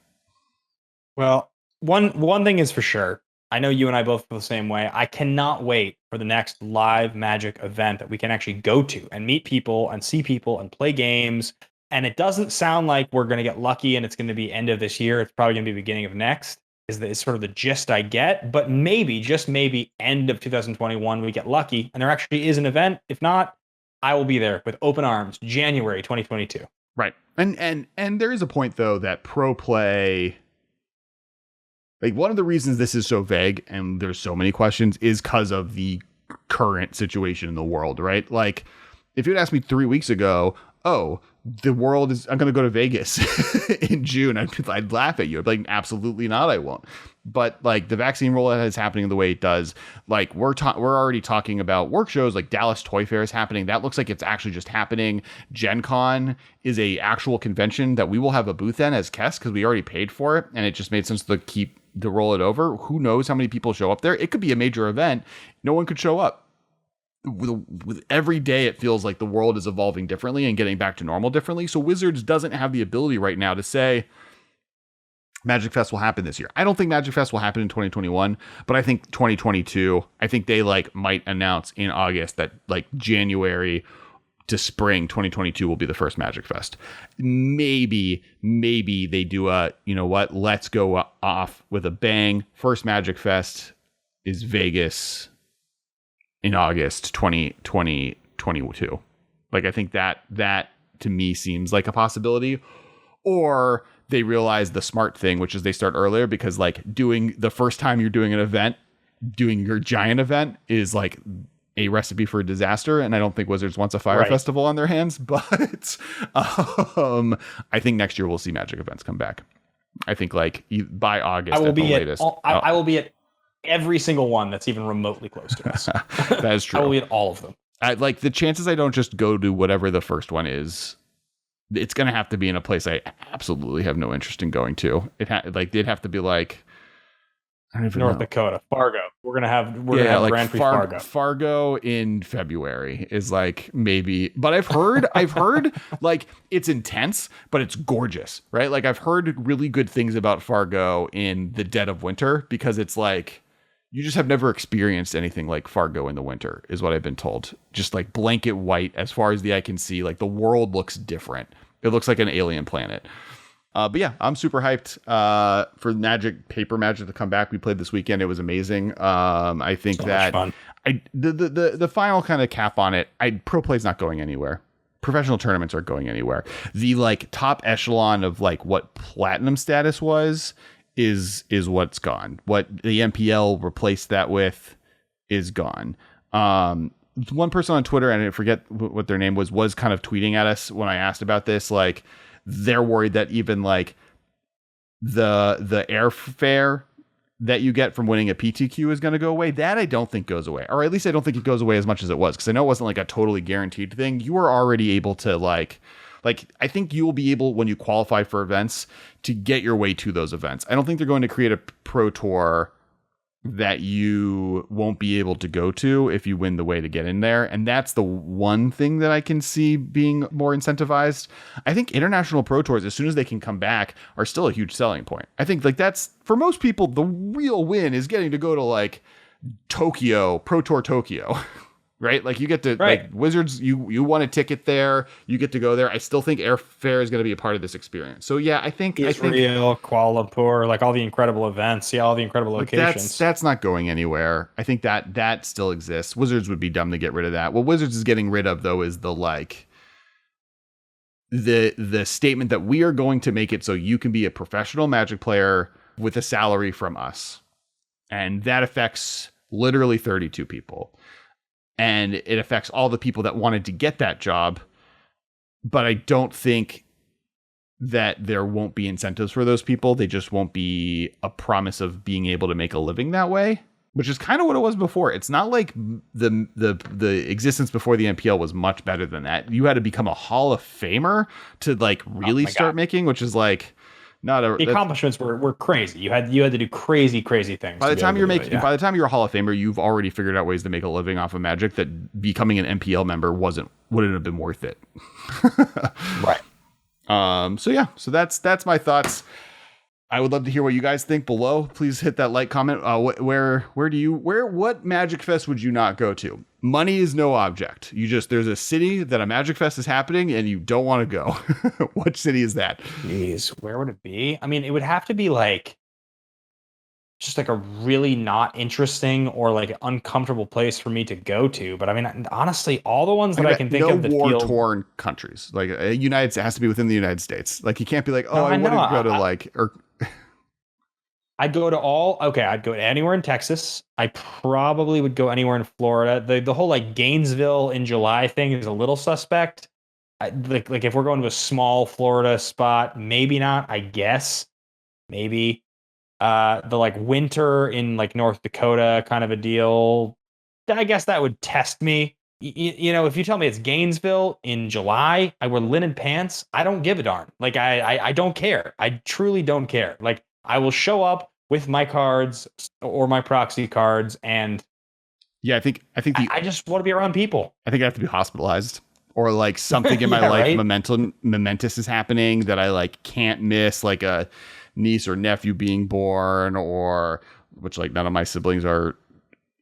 Well, one thing is for sure. I know you and I both feel the same way. I cannot wait for the next live Magic event that we can actually go to and meet people and see people and play games. And it doesn't sound like we're going to get lucky and it's going to be end of this year. It's probably going to be beginning of next. Is sort of the gist I get. But maybe, just maybe, end of 2021 we get lucky and there actually is an event. If not, I will be there with open arms, January 2022. Right. And there is a point, though, that pro play, one of the reasons this is so vague and there's so many questions is because of the current situation in the world, right? If you'd asked me 3 weeks ago, I'm going to go to Vegas in June, I'd laugh at you. I'd be like, absolutely not, I won't. But the vaccine rollout is happening the way it does. We're already talking about work shows, Dallas Toy Fair is happening. That looks like it's actually just happening. Gen Con is a actual convention that we will have a booth in as Kess because we already paid for it. And it just made sense to roll it over. Who knows how many people show up there? It could be a major event. No one could show up. With every day, it feels like the world is evolving differently and getting back to normal differently. So Wizards doesn't have the ability right now to say Magic Fest will happen this year. I don't think Magic Fest will happen in 2021, but I think 2022, I think they might announce in August that January to spring 2022 will be the first Magic Fest. Maybe they do let's go off with a bang. First Magic Fest is Vegas in August 2022. I think that to me seems like a possibility. Or they realize the smart thing, which is they start earlier, because like doing the first time you're doing an event, doing your giant event is like a recipe for disaster. And I don't think Wizards wants a fire festival on their hands, but I think next year we'll see Magic events come back. I think like by August at the latest. I will be at every single one that's even remotely close to us. That is true. I will be at all of them. Like the chances I don't just go to whatever the first one is, it's going to have to be in a place I absolutely have no interest in going to. They'd have to be like, I don't even North know. Dakota, Fargo. We're gonna have like Grand Prix Fargo. Fargo in February is like maybe, but I've heard like it's intense, but it's gorgeous, right? Like I've heard really good things about Fargo in the dead of winter, because it's like you just have never experienced anything like Fargo in the winter, is what I've been told. Just like blanket white as far as the eye can see. Like the world looks different. It looks like an alien planet. But yeah, I'm super hyped for Paper Magic to come back. We played this weekend. It was amazing. I think that the final kind of cap on it, Pro Play's not going anywhere. Professional tournaments aren't going anywhere. The like top echelon of like what platinum status was is what's gone. What the MPL replaced that with is gone. One person on Twitter, and I forget what their name was kind of tweeting at us when I asked about this, like, they're worried that even like the airfare that you get from winning a PTQ is going to go away. That I don't think goes away, or at least I don't think it goes away as much as it was, because I know it wasn't like a totally guaranteed thing. You were already able to like I think you will be able, when you qualify for events, to get your way to those events. I don't think they're going to create a pro tour that you won't be able to go to if you win the way to get in there. And that's the one thing that I can see being more incentivized. I think international pro tours, as soon as they can come back, are still a huge selling point. I think like that's, for most people, the real win is getting to go to like Tokyo, Pro Tour Tokyo. Right? Like you get to like Wizards, you won a ticket there, you get to go there. I still think airfare is going to be a part of this experience. So yeah, I think Israel, Kuala Lumpur, like all the incredible events, all the incredible locations. That's not going anywhere. I think that still exists. Wizards would be dumb to get rid of that. What Wizards is getting rid of though is the like the statement that we are going to make it so you can be a professional Magic player with a salary from us. And that affects literally 32 people. And it affects all the people that wanted to get that job. But I don't think that there won't be incentives for those people. They just won't be a promise of being able to make a living that way, which is kind of what it was before. It's not like the existence before the MPL was much better than that. You had to become a Hall of Famer to like really start making, which is like the accomplishments were crazy. You had to do crazy things. By the time by the time you're a Hall of Famer, you've already figured out ways to make a living off of Magic that becoming an MPL member wouldn't have been worth it. Right. So that's my thoughts. I would love to hear what you guys think below. Please hit that like, comment. What Magic Fest would you not go to? Money is no object. There's a city that a Magic Fest is happening and you don't want to go. What city is that? Jeez, where would it be? I mean, it would have to be like just like a really not interesting or like uncomfortable place for me to go to. But I mean, honestly, all the ones that I can think of that war torn countries, like it has to be within the United States. Like you can't be like, I want to go to like, or I'd go to anywhere in Texas. I probably would go anywhere in Florida. The whole like Gainesville in July thing is a little suspect. Like if we're going to a small Florida spot, maybe not, I guess. Maybe. The like winter in like North Dakota kind of a deal. I guess that would test me. You know, if you tell me it's Gainesville in July, I wear linen pants. I don't give a darn. Like I don't care. I truly don't care. Like I will show up with my cards or my proxy cards, and yeah, I think I just want to be around people. I think I have to be hospitalized, or like something in my life momentous is happening that I like can't miss, like a niece or nephew being born, or which like none of my siblings are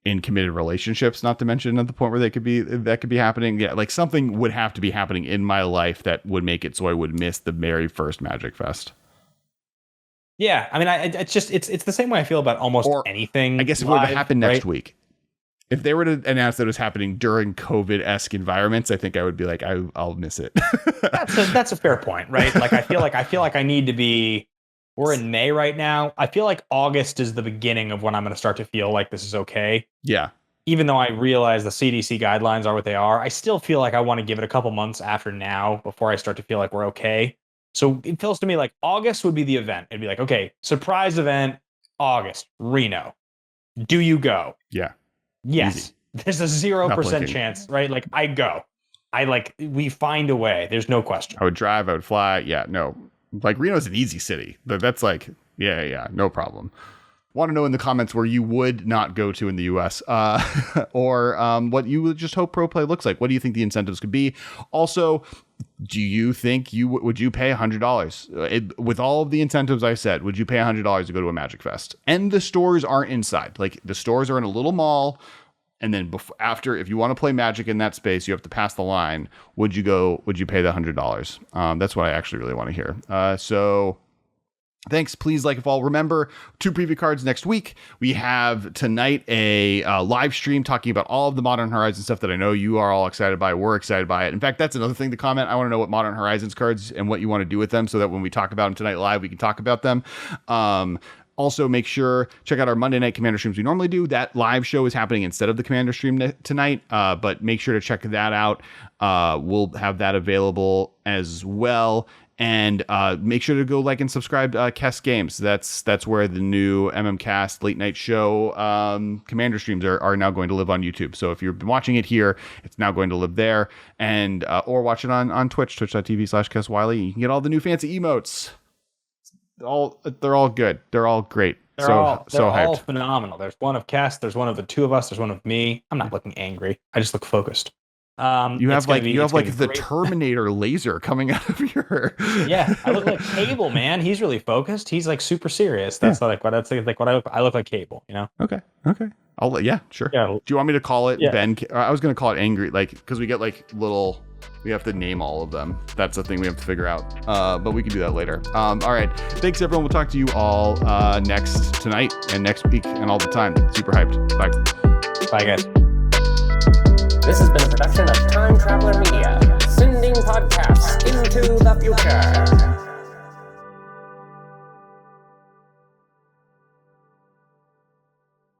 in committed relationships, not to mention at the point where that could be happening. Yeah, like something would have to be happening in my life that would make it so I would miss the very first Magic Fest. Yeah, I mean, it's the same way I feel about almost anything. I guess if it would happen next week, If they were to announce that it was happening during COVID-esque environments, I think I would be like, I'll miss it. That's a fair point, right? Like I feel like I need to be. We're in May right now. I feel like August is the beginning of when I'm going to start to feel like this is okay. Yeah. Even though I realize the CDC guidelines are what they are, I still feel like I want to give it a couple months after now before I start to feel like we're okay. So it feels to me like August would be the event. It'd be like, okay, surprise event, August, Reno. Do you go? Yeah. Yes. Easy. There's a 0% chance, right? Like I go. We find a way. There's no question. I would drive, I would fly. Yeah, no. Like Reno's an easy city. That's like, yeah, no problem. Want to know in the comments where you would not go to in the US or what you would just hope pro play looks like. What do you think the incentives could be? Also, do you think would you pay $100 with all of the incentives I said? Would you pay $100 to go to a Magic Fest? And the stores aren't inside. Like the stores are in a little mall. And then after, if you want to play Magic in that space, you have to pass the line. Would you pay the $100? That's what I actually really want to hear. So thanks. Please like if all. Remember, 2 preview cards next week. We have tonight a live stream talking about all of the Modern Horizons stuff that I know you are all excited by. We're excited by it. In fact, that's another thing to comment. I want to know what Modern Horizons cards and what you want to do with them so that when we talk about them tonight live, we can talk about them. Also, make sure, check out our Monday night Commander streams we normally do. That live show is happening instead of the Commander stream tonight, but make sure to check that out. We'll have that available as well. And make sure to go like and subscribe to Kest Games. That's where the new MMCast late night show Commander streams are now going to live on YouTube. So if you've been watching it here, it's now going to live there. And or watch it on Twitch, twitch.tv/KestWiley. You can get all the new fancy emotes. They're all good. They're all great. They're all hyped. phenomenal. There's one of Kest. There's one of the two of us. There's one of me. I'm not looking angry. I just look focused. You have the Terminator laser coming out of your. Yeah, I look like Cable, man. He's really focused. He's like super serious. That's like what I look like Cable. You know. Okay. Sure. Yeah. Do you want me to call it Ben? I was gonna call it Angry, like because we get like little. We have to name all of them. That's the thing we have to figure out. But we can do that later. All right. Thanks, everyone. We'll talk to you all tonight and next week and all the time. Super hyped. Bye, guys. This has been a production of Time Traveler Media, sending podcasts into the future.